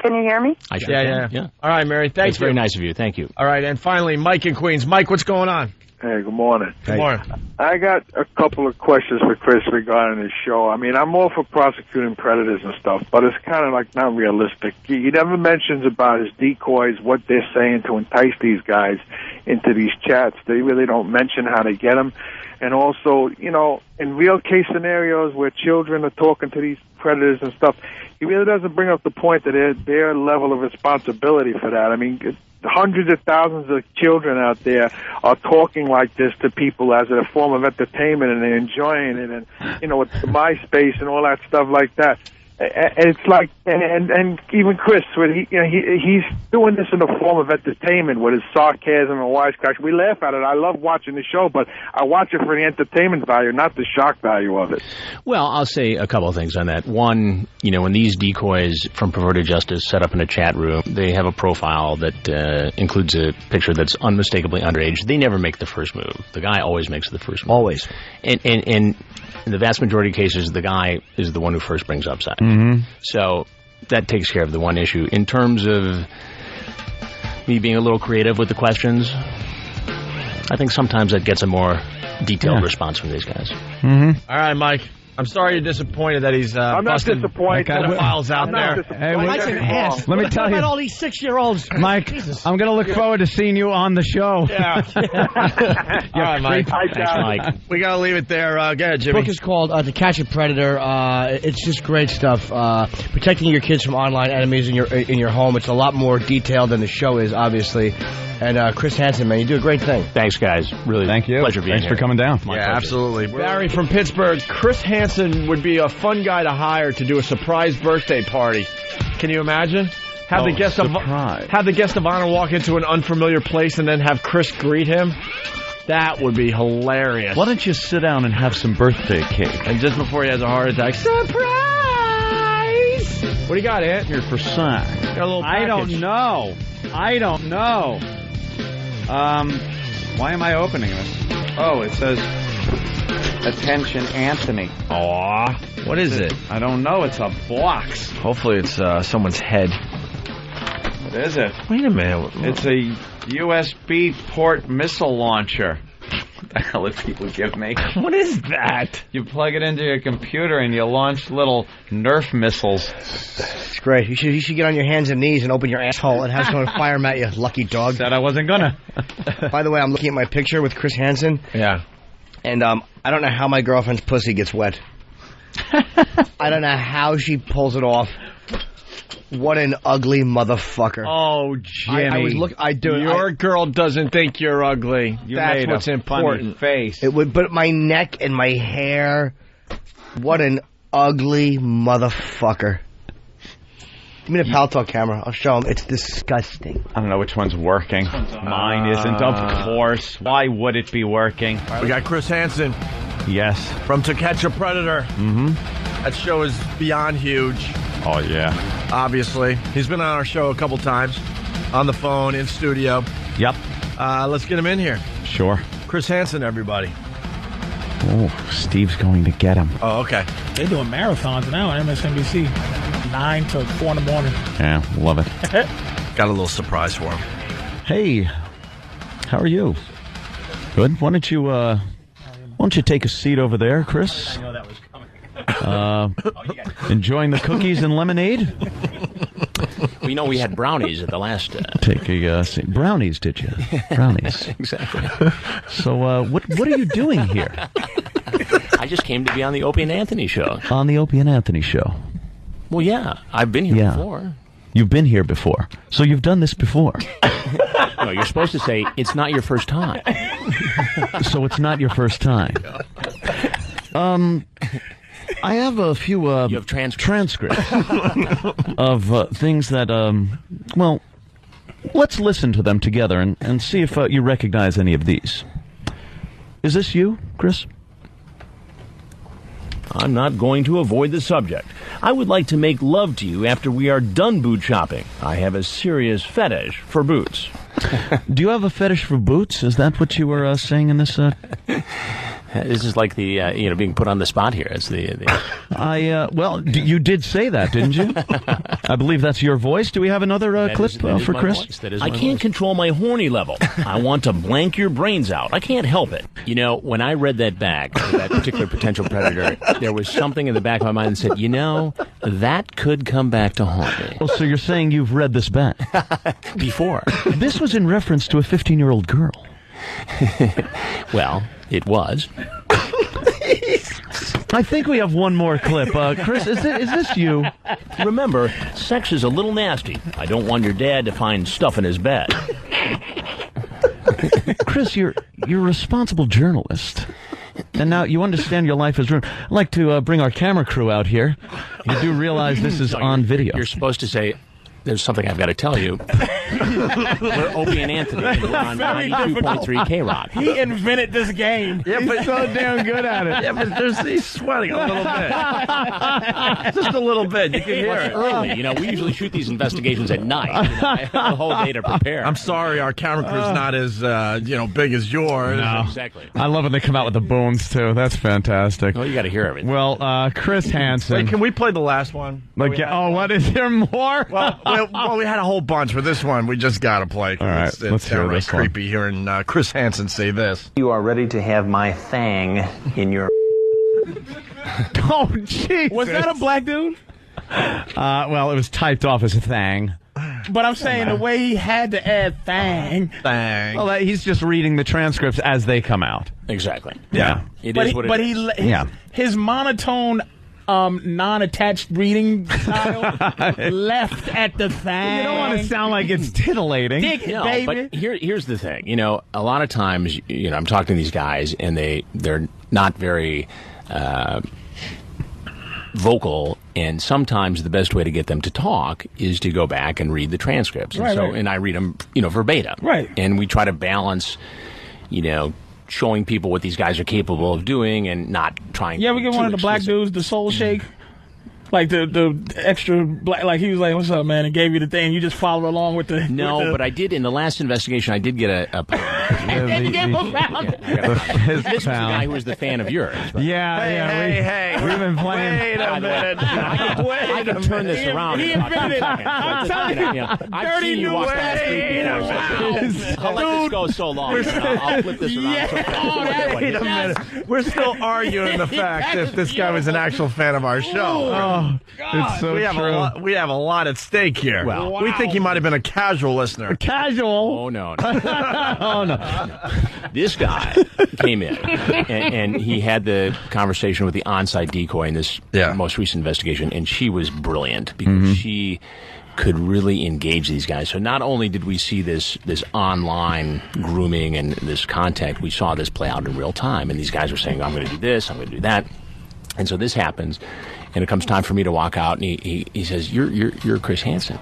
Speaker 9: Can you hear me?
Speaker 3: I sure can.
Speaker 1: All right, Mary, thank
Speaker 3: That's
Speaker 1: you.
Speaker 3: very nice of you. Thank you.
Speaker 1: All right, and finally, Mike in Queens. Mike, what's going on?
Speaker 10: Hey, good morning.
Speaker 1: Good morning.
Speaker 10: I got a couple of questions for Chris regarding his show. I mean, I'm all for prosecuting predators and stuff, but it's kind of like not realistic. He never mentions about his decoys, what they're saying to entice these guys into these chats. They really don't mention how they get them. And also, you know, in real case scenarios where children are talking to these predators and stuff, he really doesn't bring up the point that their level of responsibility for that. I mean, hundreds of thousands of children out there are talking like this to people as a form of entertainment, and they're enjoying it, and, you know, with the MySpace and all that stuff like that. And it's like, and even Chris, when he's doing this in the form of entertainment with his sarcasm and wisecracks. We laugh at it. I love watching the show, but I watch it for the entertainment value, not the shock value of it.
Speaker 3: Well, I'll say a couple of things on that. One, you know, when these decoys from Perverted Justice set up in a chat room, they have a profile that includes a picture that's unmistakably underage. They never make the first move. The guy always makes the first move.
Speaker 4: Always.
Speaker 3: And in the vast majority of cases, the guy is the one who first brings up sex.
Speaker 2: Mm-hmm.
Speaker 3: So that takes care of the one issue. In terms of me being a little creative with the questions, I think sometimes that gets a more detailed response from these guys.
Speaker 2: Mm-hmm.
Speaker 1: All right, Mike. I'm sorry you're disappointed that he's
Speaker 10: I'm not
Speaker 1: busting
Speaker 10: disappointed.
Speaker 1: pedophiles out there.
Speaker 2: Hey,
Speaker 4: Mike's an ass.
Speaker 2: let me tell
Speaker 4: What
Speaker 2: you,
Speaker 4: about all these 6-year-olds?
Speaker 2: Mike, I'm going to look forward to seeing you on the show.
Speaker 1: Yeah. All right, Mike.
Speaker 3: Thanks, Mike.
Speaker 1: We got to leave it there. Go ahead, Jimmy.
Speaker 4: The book is called To Catch a Predator. It's just great stuff. Protecting your kids from online enemies in your home. It's a lot more detailed than the show is, obviously. And Chris Hansen, man, you do a great thing.
Speaker 3: Thanks, guys. Really,
Speaker 2: Thank you.
Speaker 3: pleasure being
Speaker 2: Thanks
Speaker 3: here.
Speaker 2: for coming down.
Speaker 3: My
Speaker 1: Yeah,
Speaker 3: pleasure.
Speaker 1: absolutely. Barry from Pittsburgh. Chris Hansen would be a fun guy to hire to do a surprise birthday party. Can you imagine? Have the guest of honor walk into an unfamiliar place and then have Chris greet him. That would be hilarious.
Speaker 2: Why don't you sit down and have some birthday cake?
Speaker 1: And just before he has a heart attack, surprise! What do you got, Ant?
Speaker 2: Here for Sack.
Speaker 1: Got a little
Speaker 2: I
Speaker 1: package.
Speaker 2: don't know. Why am I opening this? Oh, it says, "Attention, Anthony."
Speaker 1: Aw. What is it?
Speaker 2: I don't know. It's a box.
Speaker 1: Hopefully it's someone's head.
Speaker 2: What is it?
Speaker 1: Wait a minute.
Speaker 2: It's a USB port missile launcher. What the hell did people give me?
Speaker 1: What is that?
Speaker 2: You plug it into your computer and you launch little Nerf missiles.
Speaker 4: It's great. You should get on your hands and knees and open your asshole and have someone fire them at you, lucky dog.
Speaker 2: Said I wasn't gonna.
Speaker 4: By the way, I'm looking at my picture with Chris Hansen,
Speaker 1: Yeah.
Speaker 4: and I don't know how my girlfriend's pussy gets wet. I don't know how she pulls it off. What an ugly motherfucker.
Speaker 1: Oh, Jimmy.
Speaker 4: Your
Speaker 1: girl doesn't think you're ugly. That's
Speaker 2: made
Speaker 1: what's
Speaker 2: a
Speaker 1: important.
Speaker 2: funny face.
Speaker 4: It would, but my neck and my hair. What an ugly motherfucker. Give me the Pal Talk camera. I'll show him. It's disgusting.
Speaker 2: I don't know which one's working. Mine isn't, of course. Why would it be working?
Speaker 1: We got Chris Hansen
Speaker 2: Yes.
Speaker 1: from To Catch a Predator.
Speaker 2: Mm-hmm.
Speaker 1: That show is beyond huge,
Speaker 2: Oh, yeah.
Speaker 1: obviously. He's been on our show a couple times, on the phone, in studio.
Speaker 2: Yep.
Speaker 1: Let's get him in here.
Speaker 2: Sure.
Speaker 1: Chris Hansen, everybody.
Speaker 2: Oh, Steve's going to get him.
Speaker 1: Oh, okay.
Speaker 11: They're doing marathons now on MSNBC, 9 to 4 in the morning.
Speaker 2: Yeah, love it.
Speaker 1: Got a little surprise for him.
Speaker 2: Hey, how are you? Good. Why don't you take a seat over there, Chris?
Speaker 11: I know that was coming.
Speaker 2: Enjoying the cookies and lemonade?
Speaker 3: We know we had brownies at the last...
Speaker 2: Take a seat. Brownies, did you? Brownies.
Speaker 3: Exactly.
Speaker 2: So, what are you doing here?
Speaker 3: I just came to be on the Opie and Anthony show.
Speaker 2: On the Opie and Anthony show.
Speaker 3: Well, yeah, I've been here before.
Speaker 2: You've been here before. So you've done this before.
Speaker 3: No, you're supposed to say, it's not your first time.
Speaker 2: So it's not your first time. I have a few
Speaker 3: You have transcripts.
Speaker 2: of things that, well, let's listen to them together and see if you recognize any of these. Is this you, Chris?
Speaker 12: I'm not going to avoid the subject. I would like to make love to you after we are done boot shopping. I have a serious fetish for boots.
Speaker 2: Do you have a fetish for boots? Is that what you were saying in this?
Speaker 3: This is like the being put on the spot here. It's
Speaker 2: well, you did say that, didn't you? I believe that's your voice. Do we have another clip for Chris?
Speaker 12: I can't control my horny level. I want to blank your brains out. I can't help it.
Speaker 3: You know, when I read that back to that particular potential predator, there was something in the back of my mind that said, that could come back to haunt me.
Speaker 2: Well, so you're saying you've read this back?
Speaker 3: Before.
Speaker 2: This was in reference to a 15-year-old girl.
Speaker 3: Well, it was.
Speaker 2: I think we have one more clip. Chris, is this you?
Speaker 12: Remember, sex is a little nasty. I don't want your dad to find stuff in his bed.
Speaker 2: Chris, you're a responsible journalist. And now you understand your life is ruined. I'd like to bring our camera crew out here. You do realize this is on video.
Speaker 3: You're supposed to say, there's something I've got to tell you. We're Opie and Anthony. We're on 92.3 K-Rock.
Speaker 11: He invented this game.
Speaker 1: Yeah, but
Speaker 2: so damn good at it.
Speaker 1: Yeah, but he's sweating a little bit. Just a little bit. You can hear it.
Speaker 3: Early. We usually shoot these investigations at night. I have the whole day to prepare.
Speaker 1: I'm sorry, our camera crew's not as big as yours.
Speaker 2: No.
Speaker 3: Exactly.
Speaker 2: I love when they come out with the booms too. That's fantastic.
Speaker 3: Well, you got to hear everything.
Speaker 2: Well, Chris Hansen.
Speaker 1: Wait, can we play the last one?
Speaker 2: What is there more?
Speaker 1: Well, we had a whole bunch. For this one, we just got to play.
Speaker 2: All right, let's hear
Speaker 1: downright
Speaker 2: this one.
Speaker 1: creepy hearing Chris Hansen say this.
Speaker 13: You are ready to have my thang in your...
Speaker 2: Oh, jeez.
Speaker 11: Was that a black dude?
Speaker 2: Well, it was typed off as a thang.
Speaker 11: But I'm saying the way he had to add thang.
Speaker 2: Well, he's just reading the transcripts as they come out.
Speaker 3: Exactly.
Speaker 2: Yeah.
Speaker 3: It is what it is.
Speaker 11: His monotone... non-attached reading style left at the thang.
Speaker 2: You don't want to sound like it's titillating.
Speaker 11: Dig it, baby.
Speaker 3: But here's the thing. A lot of times, I'm talking to these guys, and they're not very vocal, and sometimes the best way to get them to talk is to go back and read the transcripts. And I read them, verbatim.
Speaker 11: Right.
Speaker 3: And we try to balance, showing people what these guys are capable of doing and not trying.
Speaker 11: Yeah, we get one of the black dudes, the soul shake, like the extra black. Like he was like, "What's up, man?" and gave you the thing. You just followed along with the.
Speaker 3: No, but I did in the last investigation. I did get a
Speaker 11: and then you gave him a pound.
Speaker 3: This was the guy who was the fan of yours. Right?
Speaker 1: Hey,
Speaker 2: we've been playing.
Speaker 1: Wait a minute.
Speaker 3: I can turn this around.
Speaker 11: He invented it. I'm telling you,
Speaker 3: I've seen you watch that before. I'll let this go so long. I'll flip this around.
Speaker 1: Wait a minute. We're still arguing the fact if this guy was an actual fan of our show.
Speaker 2: Oh, it's so true.
Speaker 1: We have a lot at stake here.
Speaker 3: Well,
Speaker 1: we think he might have been a casual listener.
Speaker 2: Casual?
Speaker 3: Oh, no.
Speaker 2: Oh, no.
Speaker 3: This guy came in, and he had the conversation with the on-site decoy in this most recent investigation, and she was brilliant because she could really engage these guys. So not only did we see this online grooming and this contact, we saw this play out in real time, and these guys were saying, I'm going to do this, I'm going to do that. And so this happens, and it comes time for me to walk out, and he says, you're Chris Hansen.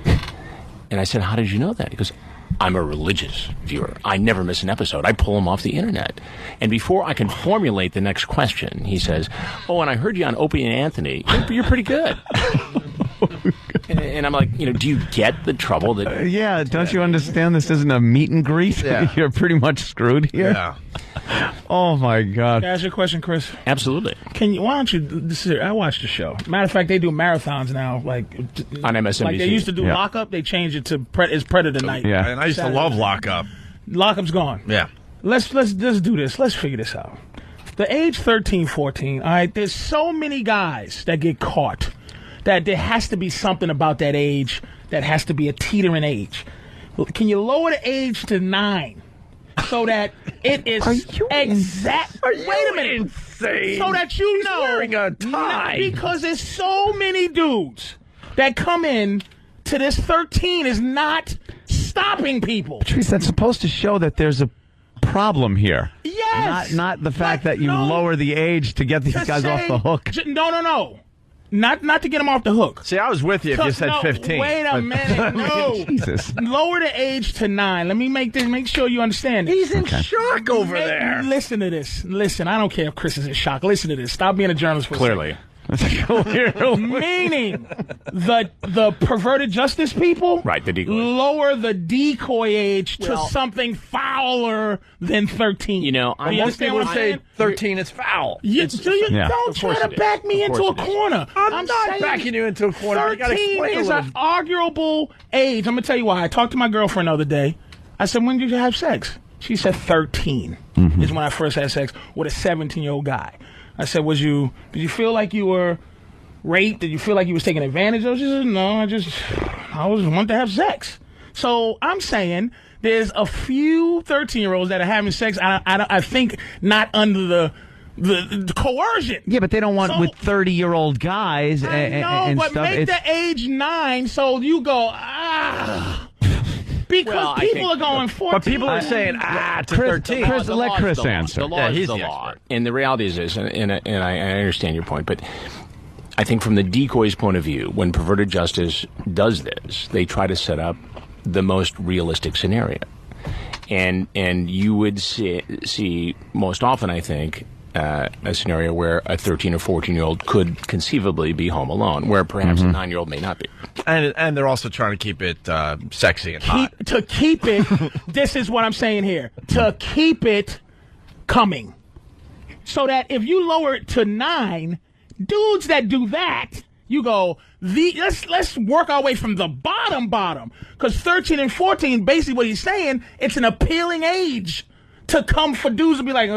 Speaker 3: And I said, how did you know that? He goes, I'm a religious viewer. I never miss an episode. I pull them off the internet. And before I can formulate the next question, he says, oh, and I heard you on Opie and Anthony. You're pretty good. And I'm like, do you get the trouble that...
Speaker 2: don't you understand this isn't a meet and greet?
Speaker 1: Yeah.
Speaker 2: You're pretty much screwed here.
Speaker 1: Yeah.
Speaker 2: Oh, my God.
Speaker 11: Can I ask you a question, Chris?
Speaker 3: Absolutely.
Speaker 11: Why don't you... I watched the show. Matter of fact, they do marathons now, like...
Speaker 3: On MSNBC.
Speaker 11: Like they used to do Lockup, they changed it to Predator Night.
Speaker 2: Yeah.
Speaker 1: And I used to love Lockup.
Speaker 11: Lockup's gone.
Speaker 1: Yeah.
Speaker 11: Let's do this. Let's figure this out. The age 13, 14, all right, there's so many guys that get caught that there has to be something about that age that has to be a teetering age. Can you lower the age to 9 so that it is exact? Wait a minute.
Speaker 1: Insane.
Speaker 11: So that you know.
Speaker 1: He's wearing a tie.
Speaker 11: Because there's so many dudes that come in to this 13 is not stopping people.
Speaker 2: Patrice, that's supposed to show that there's a problem here.
Speaker 11: Yes.
Speaker 2: Not the fact that you lower the age to get these guys off the hook.
Speaker 11: No. Not to get him off the hook.
Speaker 1: See, I was with you if you said 15.
Speaker 11: Wait a minute. No.
Speaker 2: Jesus.
Speaker 11: Lower the age to 9. Let me make sure you understand this.
Speaker 1: He's in shock over there.
Speaker 11: Listen to this. Listen, I don't care if Chris is in shock. Listen to this. Stop being a journalist for a second.
Speaker 3: Clearly.
Speaker 11: Meaning the perverted justice people,
Speaker 3: right? The decoys
Speaker 11: lower the decoy age to something fouler than 13.
Speaker 3: You know,
Speaker 1: most people would say 13 is foul.
Speaker 11: Don't try to back me into a corner.
Speaker 1: I'm not backing you into a corner.
Speaker 11: 13 is an arguable age. I'm gonna tell you why. I talked to my girlfriend the other day. I said, "When did you have sex?" She said 13 is when I first had sex with a 17-year-old guy. I said, did you feel like you were raped? Did you feel like you was taken advantage of? She said, no, I was wanting to have sex. So I'm saying there's a few 13-year-olds that are having sex, I think not under the coercion.
Speaker 2: Yeah, but they don't want with 30-year-old guys and
Speaker 11: but
Speaker 2: stuff.
Speaker 11: Make the age 9 so you go, Because people are going 14.
Speaker 1: But people are saying, to 13.
Speaker 2: Let Chris answer.
Speaker 3: The law is the law. And the reality is this, and I understand your point, but I think from the decoy's point of view, when perverted justice does this, they try to set up the most realistic scenario. And you would see most often, I think, a scenario where a 13 or 14-year-old could conceivably be home alone, where perhaps a 9-year-old may not be.
Speaker 1: And they're also trying to keep it sexy and hot.
Speaker 11: To keep it, this is what I'm saying here, to keep it coming. So that if you lower it to 9, dudes that do that, you go, let's work our way from the bottom. Because 13 and 14, basically what he's saying, it's an appealing age to come for dudes to be like,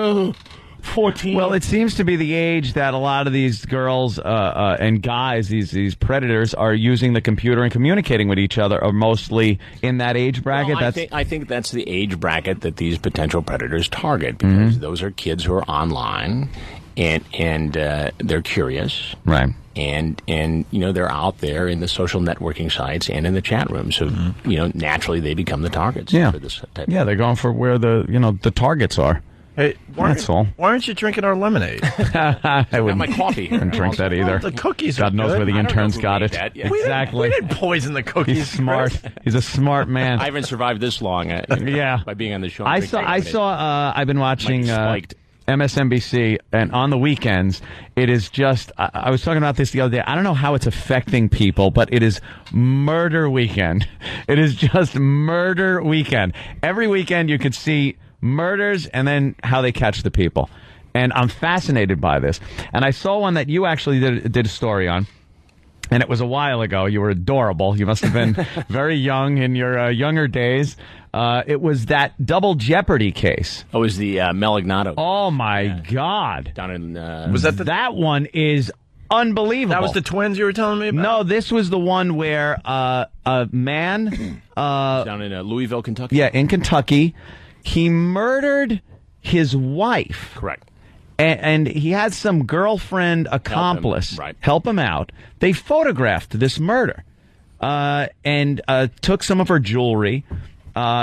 Speaker 11: 14.
Speaker 2: Well, it seems to be the age that a lot of these girls and guys, these predators, are using the computer and communicating with each other, are mostly in that age bracket.
Speaker 3: Well, I think that's the age bracket that these potential predators target, because those are kids who are online and they're curious,
Speaker 2: right?
Speaker 3: And they're out there in the social networking sites and in the chat rooms, so naturally they become the targets.
Speaker 2: Yeah,
Speaker 3: for this type
Speaker 2: they're going for where the targets are.
Speaker 1: Hey,
Speaker 2: that's all.
Speaker 1: Why aren't you drinking our lemonade?
Speaker 2: I wouldn't
Speaker 3: my coffee here.
Speaker 2: Wouldn't drink that either.
Speaker 1: Well, the cookies
Speaker 2: God
Speaker 1: are
Speaker 2: knows
Speaker 1: good.
Speaker 2: where the interns got it.
Speaker 1: Exactly. We didn't poison the cookies.
Speaker 2: He's smart. He's a smart man.
Speaker 3: I haven't survived this long. By being on the show.
Speaker 2: I saw. I've been watching MSNBC, and on the weekends, it is just. I was talking about this the other day. I don't know how it's affecting people, but it is murder weekend. It is just murder weekend. Every weekend, you could see murders and then how they catch the people. And I'm fascinated by this. And I saw one that you actually did a story on. And it was a while ago. You were adorable. You must have been very young in your younger days. It was that double jeopardy case.
Speaker 3: It was the Malignado.
Speaker 2: Oh, my God.
Speaker 3: Down in...
Speaker 1: was that
Speaker 2: That one is unbelievable.
Speaker 1: That was the twins you were telling me about?
Speaker 2: No, this was the one where a man...
Speaker 3: down in Louisville, Kentucky?
Speaker 2: Yeah, in Kentucky. He murdered his wife.
Speaker 3: Correct.
Speaker 2: And he had some girlfriend accomplice help him out. They photographed this murder and took some of her jewelry,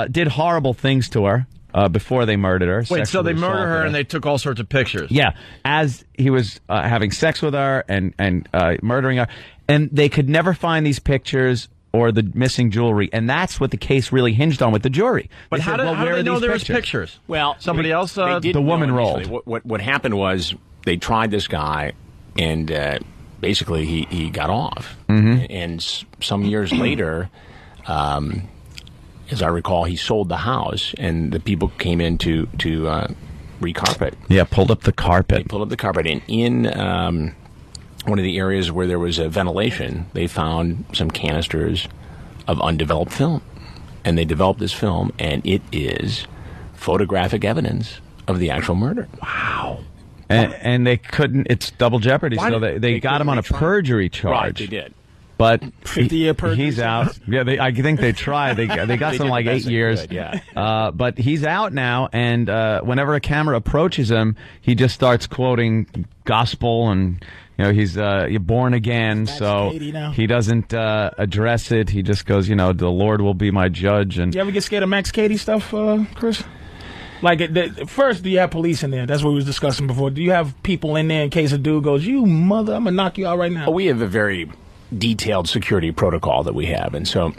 Speaker 2: did horrible things to her before they murdered her.
Speaker 1: Wait, so they murdered her and they took all sorts of pictures?
Speaker 2: Yeah, as he was having sex with her and murdering her. And they could never find these pictures or the missing jewelry, and that's what the case really hinged on with the jury.
Speaker 1: But how did they know there was pictures?
Speaker 3: Well,
Speaker 1: somebody else.
Speaker 3: The
Speaker 2: woman rolled.
Speaker 3: What happened was they tried this guy, and basically he got off. And some years later, as I recall, he sold the house, and the people came in to recarpet.
Speaker 2: Yeah, pulled up the carpet.
Speaker 3: They pulled up the carpet, and in one of the areas where there was a ventilation, they found some canisters of undeveloped film. And they developed this film, and it is photographic evidence of the actual murder.
Speaker 2: Wow. And they couldn't, it's double jeopardy, so they got him on a perjury charge.
Speaker 3: Right, they did.
Speaker 2: But
Speaker 11: 50-year perjury.
Speaker 2: He's out. Yeah, I think they tried. They got some like 8 years.
Speaker 3: Could, yeah.
Speaker 2: But he's out now, and whenever a camera approaches him, he just starts quoting gospel and... he's you're born again, so he doesn't address it. He just goes, the Lord will be my judge. And
Speaker 11: you ever get scared of Max Cady stuff, Chris? Like, first, do you have police in there? That's what we was discussing before. Do you have people in there in case a dude goes, you mother, I'm going to knock you out right now?
Speaker 3: Well, we have a very detailed security protocol that we have, and so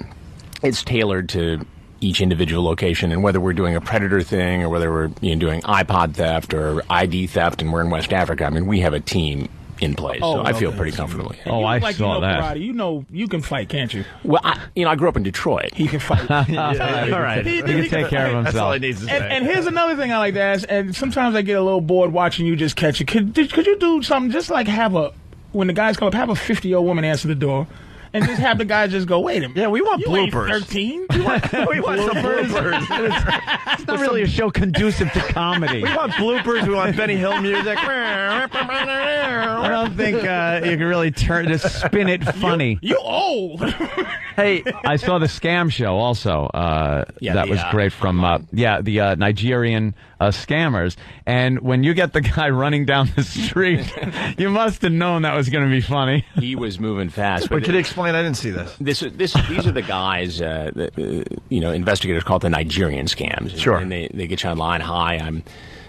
Speaker 3: it's tailored to each individual location, and whether we're doing a predator thing or whether we're doing iPod theft or ID theft and we're in West Africa, I mean, we have a team in place, so I feel pretty comfortable.
Speaker 11: I saw that. Karate. You can fight, can't you?
Speaker 3: Well, I grew up in Detroit.
Speaker 11: He can fight.
Speaker 2: All right. He can take care of himself.
Speaker 1: That's all he needs to say.
Speaker 11: And here's another thing I like to ask, and sometimes I get a little bored watching you just catch it. Could you do something just like when the guys come up, have a 50-year-old woman answer the door? And just have the guy just go, wait a minute.
Speaker 1: Yeah, we want bloopers.
Speaker 11: 13?
Speaker 1: We want some bloopers.
Speaker 2: It's not really a show conducive to comedy.
Speaker 1: We want bloopers. We want Benny Hill music.
Speaker 2: I don't think you can really spin it funny.
Speaker 11: You old.
Speaker 2: Hey, I saw the Scam Show also. That was great from the Nigerian scammers. And when you get the guy running down the street, you must have known that was going to be funny.
Speaker 3: He was moving fast.
Speaker 1: But could you explain? I didn't see this.
Speaker 3: These are the guys, investigators call it the Nigerian scams.
Speaker 1: Sure.
Speaker 3: And they get you online. Hi, I'm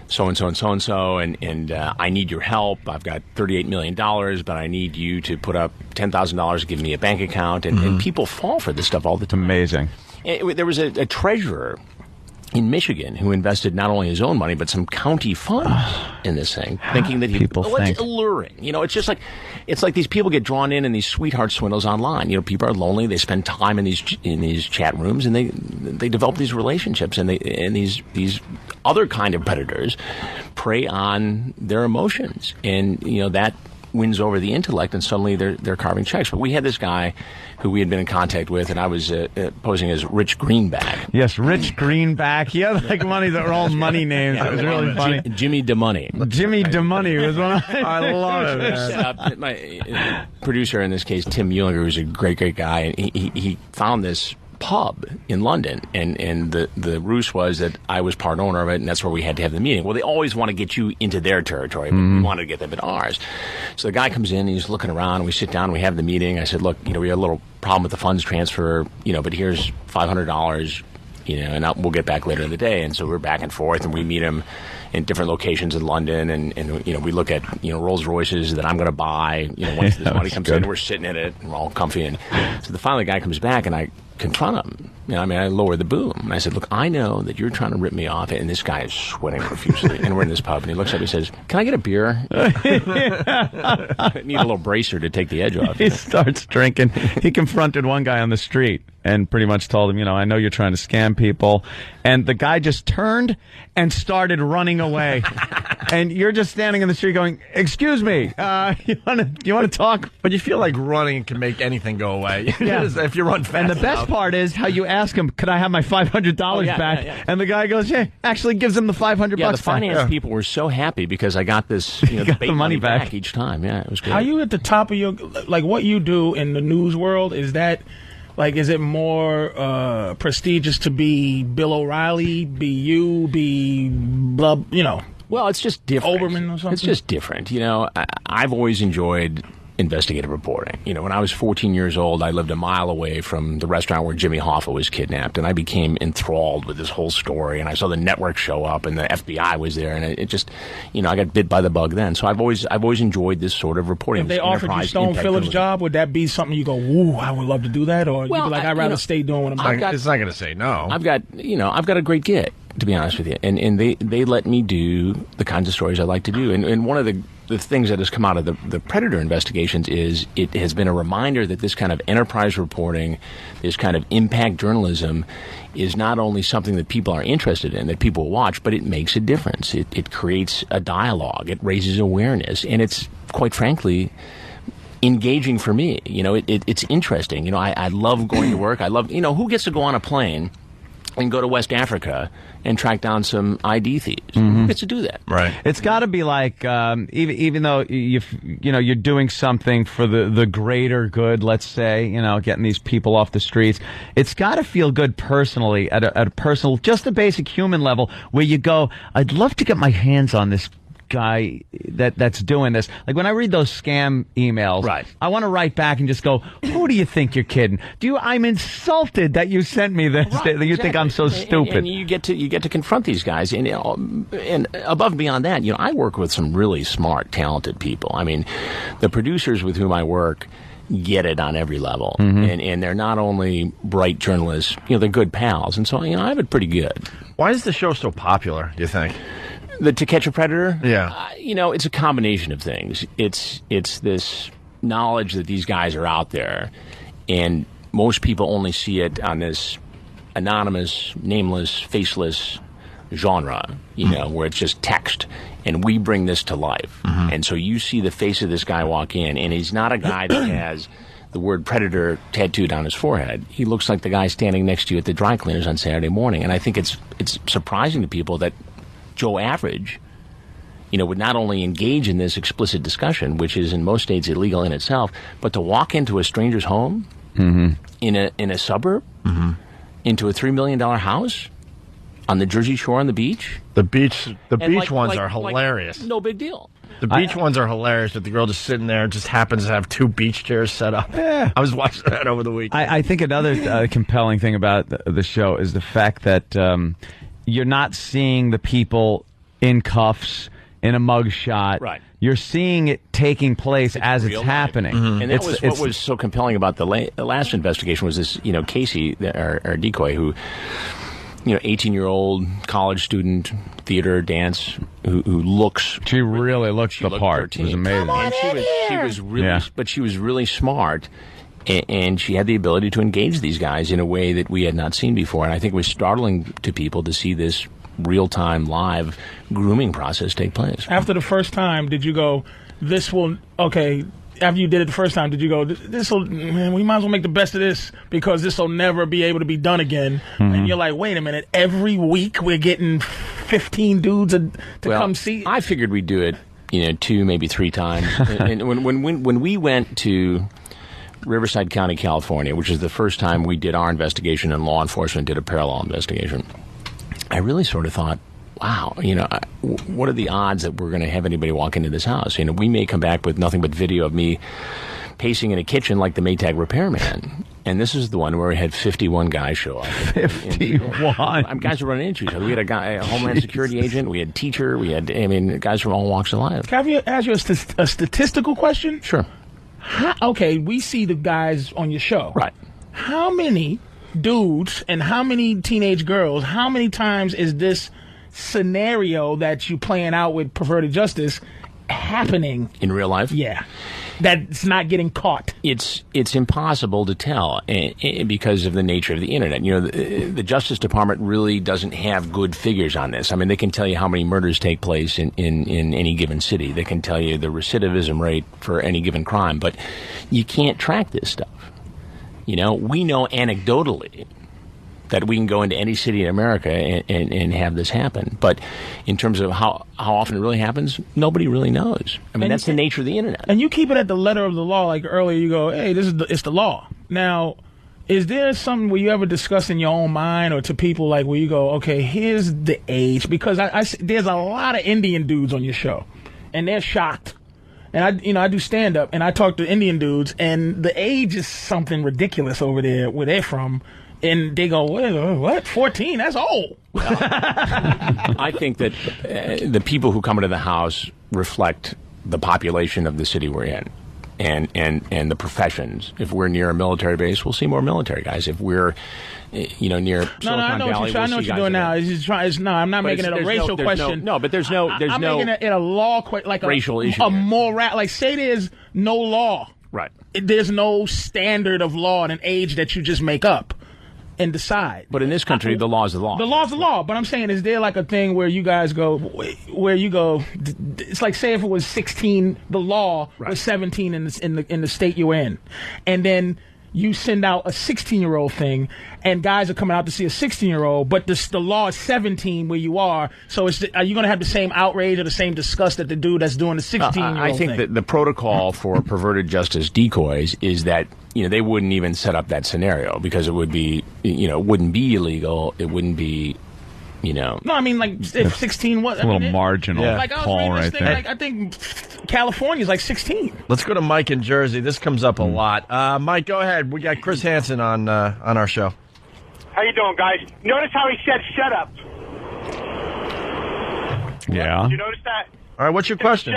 Speaker 3: so-and-so and so-and-so, and I need your help. I've got $38 million, but I need you to put up $10,000 to give me a bank account. And people fall for this stuff all the time.
Speaker 2: Amazing.
Speaker 3: There was a treasurer in Michigan who invested not only his own money but some county funds in this thing, thinking that it's alluring. It's like these people get drawn in these sweetheart swindles online. People are lonely. They spend time in these chat rooms, and they develop these relationships. And these other kind of predators prey on their emotions, and that wins over the intellect, and suddenly they're carving checks. But we had this guy who we had been in contact with, and I was posing as Rich Greenback.
Speaker 2: Yes, Rich Greenback. He had money that were all money names. It was really funny.
Speaker 3: Jimmy DeMoney.
Speaker 2: Jimmy DeMoney was one of
Speaker 1: I love it.
Speaker 3: My producer in this case, Tim Muellinger, who's a great guy, and he found this pub in London, and the ruse was that I was part owner of it, and that's where we had to have the meeting. Well, they always want to get you into their territory, but we wanted to get them in ours. So the guy comes in, he's looking around, and we sit down, and we have the meeting. I said, look, we had a little problem with the funds transfer, but here's $500, and we'll get back later in the day. And so we're back and forth, and we meet him in different locations in London, and we look at Rolls Royces that I'm going to buy. Once this money comes in, we're sitting in it, and we're all comfy. And so finally, the guy comes back, and I confront him. I lower the boom. And I said, look, I know that you're trying to rip me off, and this guy is sweating profusely. And we're in this pub, and he looks up and he says, can I get a beer? I need a little bracer to take the edge off.
Speaker 2: He starts drinking. He confronted one guy on the street and pretty much told him, I know you're trying to scam people. And the guy just turned and started running away. And you're just standing in the street going, excuse me, you want to talk?
Speaker 1: But you feel like running can make anything go away.
Speaker 2: Yeah.
Speaker 1: If you run fast
Speaker 2: And the best part is how you ask him, could I have my $500 back?
Speaker 3: Yeah.
Speaker 2: And the guy goes, yeah, actually gives him the $500
Speaker 3: the
Speaker 2: back.
Speaker 3: finance people were so happy because I got this the money back each time. Yeah, it was great.
Speaker 11: Are you at the top of your, what you do in the news world, is that, is it more prestigious to be Bill O'Reilly, be you, be blah,
Speaker 3: Well, it's just different.
Speaker 11: Oberman or something?
Speaker 3: It's just different. I've always enjoyed investigative reporting. When I was 14 years old, I lived a mile away from the restaurant where Jimmy Hoffa was kidnapped, and I became enthralled with this whole story, and I saw the network show up, and the FBI was there, and it just, I got bit by the bug then. So I've always enjoyed this sort of reporting.
Speaker 11: If they offered you Stone Phillips' job, would that be something you go, ooh, I would love to do that? Or you'd be like, I'd rather stay doing what I'm doing?
Speaker 1: It's not going to say no.
Speaker 3: I've got a great gig, to be honest with you, and they let me do the kinds of stories I like to do. And one of the things that has come out of the Predator investigations is it has been a reminder that this kind of enterprise reporting, this kind of impact journalism, is not only something that people are interested in, that people watch, but it makes a difference. It creates a dialogue. It raises awareness. And it's, quite frankly, engaging for me. It's interesting. I love going to work. I love, who gets to go on a plane and go to West Africa and track down some ID thieves? Who gets to do that?
Speaker 1: Right.
Speaker 2: It's got to be like, even though you're doing something for the greater good, let's say, getting these people off the streets, it's got to feel good personally at a personal, just a basic human level, where you go, I'd love to get my hands on this guy that's doing this. Like when I read those scam emails,
Speaker 3: right.
Speaker 2: I want to write back and just go, who do you think you're kidding? I'm insulted that you sent me this.
Speaker 3: Right,
Speaker 2: that you
Speaker 3: exactly.
Speaker 2: think I'm so stupid.
Speaker 3: And you get to confront these guys, and above and beyond that, I work with some really smart, talented people. I mean, the producers with whom I work get it on every level, and they're not only bright journalists, they're good pals, and so I have it pretty good.
Speaker 1: Why is the show so popular, do you think?
Speaker 3: The To Catch a Predator?
Speaker 1: Yeah.
Speaker 3: It's a combination of things. It's this knowledge that these guys are out there, and most people only see it on this anonymous, nameless, faceless genre, where it's just text. And we bring this to life. And so you see the face of this guy walk in, and he's not a guy that has the word predator tattooed on his forehead. He looks like the guy standing next to you at the dry cleaners on Saturday morning. And I think it's surprising to people that Joe Average, would not only engage in this explicit discussion, which is in most states illegal in itself, but to walk into a stranger's home in a suburb, into a $3 million house on the Jersey Shore on the beach.
Speaker 1: The beach ones are hilarious.
Speaker 3: No big deal.
Speaker 1: The beach ones are hilarious, but the girl just sitting there just happens to have 2 beach chairs set up.
Speaker 2: Yeah.
Speaker 1: I was watching that over the weekend.
Speaker 2: I think another compelling thing about the show is the fact that you're not seeing the people in cuffs, in a mug shot.
Speaker 3: Right.
Speaker 2: You're seeing it taking place as it's happening.
Speaker 3: And that was what was so compelling about the last investigation was this, Casey, our decoy, who... 18-year-old college student, theater, dance, who looks...
Speaker 2: She really looked the part.
Speaker 3: 13.
Speaker 2: It was amazing.
Speaker 3: And she was really... But she was really smart, and she had the ability to engage these guys in a way that we had not seen before. And I think it was startling to people to see this real-time, live grooming process take place.
Speaker 11: After the first time, did you go, after you did it the first time, did you go, we might as well make the best of this because this will never be able to be done again? And you're like, wait a minute, every week we're getting 15 dudes to come see?
Speaker 3: I figured we'd do it, 2, maybe 3 times. And when we went to Riverside County, California, which is the first time we did our investigation and law enforcement did a parallel investigation, I really sort of thought, wow, what are the odds that we're going to have anybody walk into this house? We may come back with nothing but video of me pacing in a kitchen like the Maytag repairman. And this is the one where we had 51 guys show up.
Speaker 2: 51?
Speaker 3: Guys were running into each other. We had a Homeland Security agent. We had a teacher. We had, guys from all walks of life.
Speaker 11: Can I ask you a statistical question?
Speaker 3: Sure.
Speaker 11: We see the guys on your show.
Speaker 3: Right.
Speaker 11: How many dudes and how many teenage girls, how many times is this scenario that you playing out with Perverted Justice happening
Speaker 3: in real life?
Speaker 11: Yeah, that's not getting caught.
Speaker 3: It's impossible to tell because of the nature of the internet. The Justice Department really doesn't have good figures on this. They can tell you how many murders take place in any given city. They can tell you the recidivism rate for any given crime, but you can't track this stuff. We know anecdotally that we can go into any city in America and have this happen. But in terms of how often it really happens, nobody really knows. That's the nature of the internet.
Speaker 11: And you keep it at the letter of the law. Like earlier, you go, hey, it's the law. Now, is there something where you ever discuss in your own mind or to people like where you go, okay, here's the age? Because there's a lot of Indian dudes on your show, and they're shocked. And I do stand up, and I talk to Indian dudes, and the age is something ridiculous over there where they're from. And they go, what? 14? That's old.
Speaker 3: Well, I think that the people who come into the house reflect the population of the city we're in and the professions. If we're near a military base, we'll see more military guys. If we're near Silicon Valley,
Speaker 11: I know what you're doing now. I'm not making it a racial question.
Speaker 3: But there's no
Speaker 11: making it a law like
Speaker 3: racial issue.
Speaker 11: A moral, like say there's no law.
Speaker 3: Right.
Speaker 11: There's no standard of law at an age that you just make up and decide.
Speaker 3: But in this country, the law is the law.
Speaker 11: The law is the law. But I'm saying, is there like a thing where you guys go, it's like say if it was 16, the law was 17 in the state you're in, and then you send out a 16-year-old thing, and guys are coming out to see a 16-year-old, but the law is 17 where you are. So are you going to have the same outrage or the same disgust that the dude that's doing the 16-year-old thing?
Speaker 3: I think that the protocol for Perverted Justice decoys is that they wouldn't even set up that scenario because it would be it wouldn't be illegal. It wouldn't be You know.
Speaker 11: No, I mean, like, if 16 was...
Speaker 2: a little marginal
Speaker 11: Like, I was
Speaker 2: call
Speaker 11: reading this
Speaker 2: right
Speaker 11: thing,
Speaker 2: there.
Speaker 11: like, I think California's like 16.
Speaker 1: Let's go to Mike in Jersey. This comes up a lot. Mike, go ahead. We got Chris Hansen on our show.
Speaker 14: How you doing, guys? Notice how he said shut up.
Speaker 2: Yeah.
Speaker 14: Did you notice that?
Speaker 1: All right, what's your question?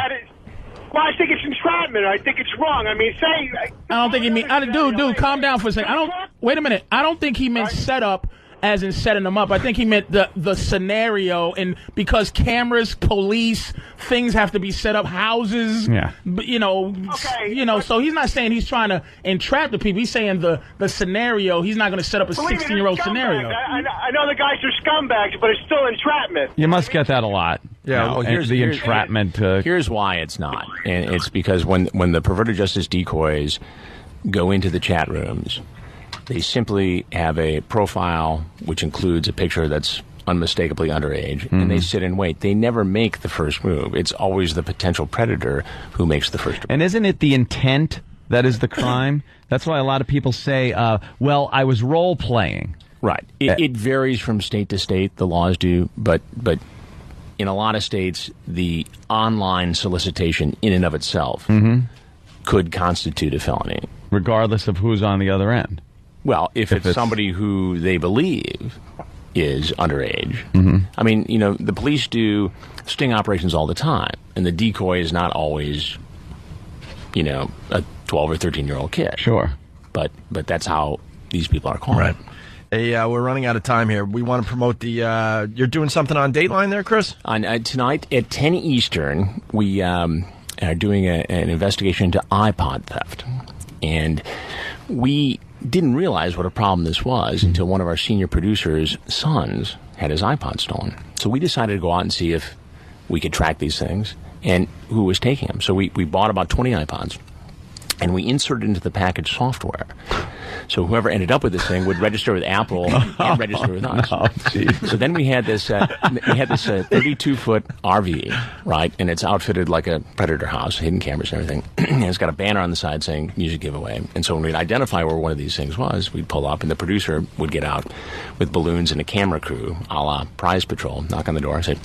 Speaker 14: Well, I think it's entrapment. I think it's wrong. I mean, say...
Speaker 11: I don't think he mean... Dude, calm down for a second. Wait a minute. I don't think he meant setup as in setting them up. I think he meant the scenario, and because cameras, police, things have to be set up, houses, you know, so he's not saying he's trying to entrap the people. He's saying the scenario, he's not going to set up a 16-year-old scenario.
Speaker 14: I know the guys are scumbags, but it's still entrapment.
Speaker 2: You must get that a lot.
Speaker 3: Yeah, well, here's
Speaker 2: the entrapment.
Speaker 3: Here's why it's not, and it's because when the perverted justice decoys go into the chat rooms, they simply have a profile which includes a picture that's unmistakably underage, and they sit and wait. They never make the first move. It's always the potential predator who makes the first move.
Speaker 2: And isn't it the intent that is the crime? That's why a lot of people say, well, I was role-playing.
Speaker 3: Right. It varies from state to state. The laws do, but in a lot of states, the online solicitation in and of itself could constitute a felony.
Speaker 2: Regardless of who's on the other end.
Speaker 3: Well, if it's somebody who they believe is underage. I mean, you know, the police do sting operations all the time, and the decoy is not always, you know, a 12 or 13-year-old kid.
Speaker 2: Sure.
Speaker 3: But that's how these people are called.
Speaker 1: Right. Hey, we're running out of time here. We want to promote the... you're doing something on Dateline there, Chris?
Speaker 3: Tonight at 10 Eastern, we are doing an investigation into iPod theft. And we didn't realize what a problem this was until one of our senior producers' sons had his iPod stolen. So we decided to go out and see if we could track these things and who was taking them. So we bought about 20 iPods, and we inserted into the package software. So whoever ended up with this thing would register with Apple and register with us. So then we had this 32-foot RV, right? And it's outfitted like a Predator house, hidden cameras and everything. And it's got a banner on the side saying music giveaway. And so when we'd identify where one of these things was, we'd pull up, and the producer would get out with balloons and a camera crew, a la Prize Patrol, knock on the door and say,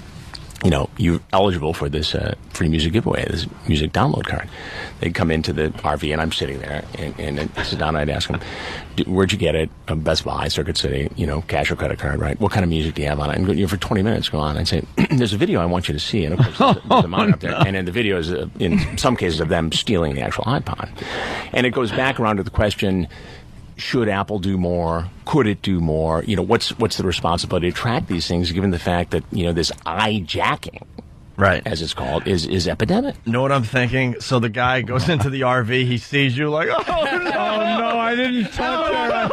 Speaker 3: you know, you're eligible for this free music giveaway, this music download card. They'd come into the RV, and I'm sitting there, and I'd sit down, and I'd ask them, where'd you get it? Best Buy, Circuit City, you know, cash or credit card, right? What kind of music do you have on it? And for 20 minutes, go on. I'd say, there's a video I want you to see. And, of course, there's a monitor up there. And then the video is, in some cases, of them stealing the actual iPod. And it goes back around to the question, should Apple do more? Could it do more? You know, what's the responsibility to track these things, given the fact that, you know, this eye-jacking,
Speaker 1: right,
Speaker 3: as it's called, is epidemic?
Speaker 1: You know what I'm thinking? So the guy goes into the RV, he sees you like, oh no, I didn't touch her.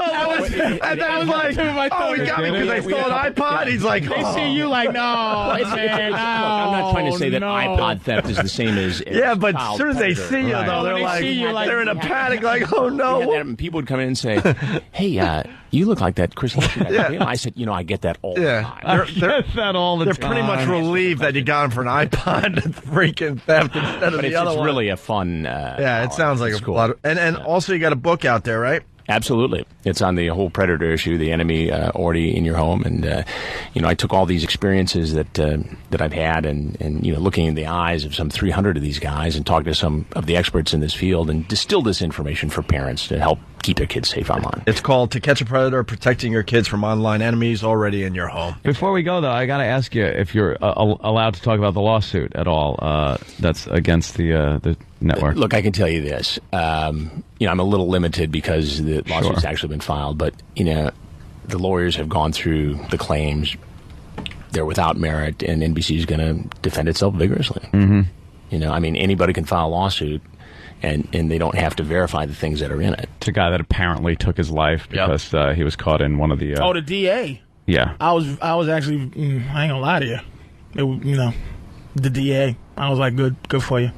Speaker 1: And then he's like, oh, he got me because I stole an iPod. He's like,
Speaker 11: they see you like, no, man, no.
Speaker 3: I'm not trying to say that iPod theft is the same as
Speaker 1: yeah, but as soon as they see you, though, they're like, they're in a panic, like, oh no.
Speaker 3: People would come in and say, hey, you look like that Chris Hansen. Yeah. I said, you know, I get that all the time.
Speaker 2: I get that all the time.
Speaker 1: They're pretty much relieved that you got him for an iPod freaking theft instead of the other one.
Speaker 3: It's really a fun...
Speaker 1: yeah, it sounds like a lot of... And also you got a book out there, right?
Speaker 3: Absolutely. It's on the whole Predator issue, the enemy already in your home. And, you know, I took all these experiences that I've had and, you know, looking in the eyes of some 300 of these guys and talked to some of the experts in this field and distilled this information for parents to help keep their kids safe online.
Speaker 1: It's called To Catch a Predator, Protecting Your Kids from Online Enemies Already in Your Home.
Speaker 2: Before we go, though, I got to ask you if you're allowed to talk about the lawsuit at all that's against the network.
Speaker 3: Look, I can tell you this. You know, I'm a little limited because the lawsuit's actually been filed, but, you know, the lawyers have gone through the claims. They're without merit, and NBC is going to defend itself vigorously. You know, I mean, anybody can file a lawsuit, and they don't have to verify the things that are in it.
Speaker 2: It's a guy that apparently took his life because he was caught in one of the...
Speaker 11: the DA.
Speaker 2: Yeah.
Speaker 11: I was actually, I ain't gonna lie to you. You know, the DA. I was like, good for you.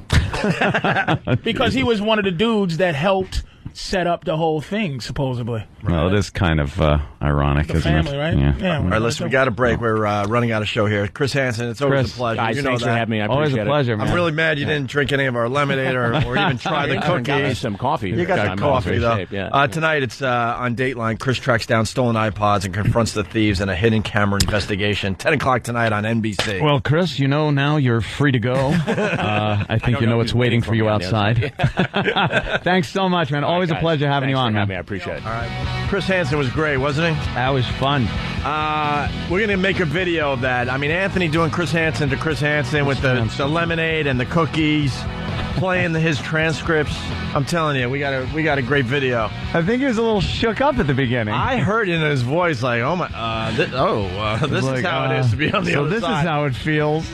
Speaker 11: Because he was one of the dudes that helped set up the whole thing, supposedly.
Speaker 2: Well, it is kind of ironic, isn't
Speaker 11: family,
Speaker 2: it?
Speaker 11: right?
Speaker 2: Yeah.
Speaker 1: All right, listen, we got a break. We're running out of show here. Chris Hansen, it's always
Speaker 2: Chris,
Speaker 1: a pleasure.
Speaker 3: Guys,
Speaker 1: you know
Speaker 3: thanks
Speaker 1: that.
Speaker 3: for having me. I
Speaker 2: Always
Speaker 3: appreciate
Speaker 2: a pleasure, man.
Speaker 1: I'm really mad you didn't drink any of our lemonade or even try the
Speaker 3: Got me
Speaker 1: cookies.
Speaker 3: some coffee.
Speaker 1: You got the coffee, though.
Speaker 3: Shape, yeah.
Speaker 1: Tonight, it's on Dateline. Chris tracks down stolen iPods and confronts the thieves in a hidden camera investigation. 10 o'clock tonight on NBC.
Speaker 2: Well, Chris, you know now you're free to go. I think you know what's waiting for you outside. Thanks so much, man. Always a pleasure having you on, man.
Speaker 3: I appreciate it.
Speaker 1: All right. Chris Hansen was great, wasn't he?
Speaker 2: That was fun.
Speaker 1: We're going to make a video of that. I mean, Anthony doing Chris Hansen to Chris Hansen with the lemonade and the cookies, playing his transcripts. I'm telling you, we got a great video.
Speaker 2: I think he was a little shook up at the beginning.
Speaker 1: I heard in his voice like, "Oh my, this is how it is to be on the other side."
Speaker 2: So this is how it feels.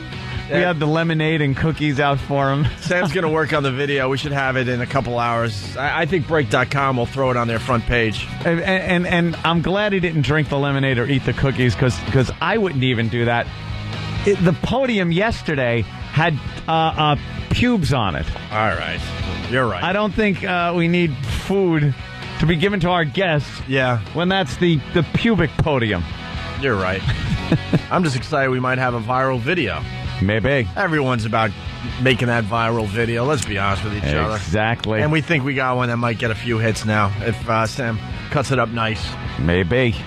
Speaker 2: We had the lemonade and cookies out for him.
Speaker 1: Sam's going to work on the video. We should have it in a couple hours. I think Break.com will throw it on their front page.
Speaker 2: And I'm glad he didn't drink the lemonade or eat the cookies because I wouldn't even do that. The podium yesterday had pubes on it.
Speaker 1: All right. You're right.
Speaker 2: I don't think we need food to be given to our guests.
Speaker 1: Yeah.
Speaker 2: When that's the pubic podium.
Speaker 1: You're right. I'm just excited we might have a viral video.
Speaker 2: Maybe.
Speaker 1: Everyone's about making that viral video. Let's be honest with each other.
Speaker 2: Exactly.
Speaker 1: And we think we got one that might get a few hits now if Sam cuts it up nice.
Speaker 2: Maybe.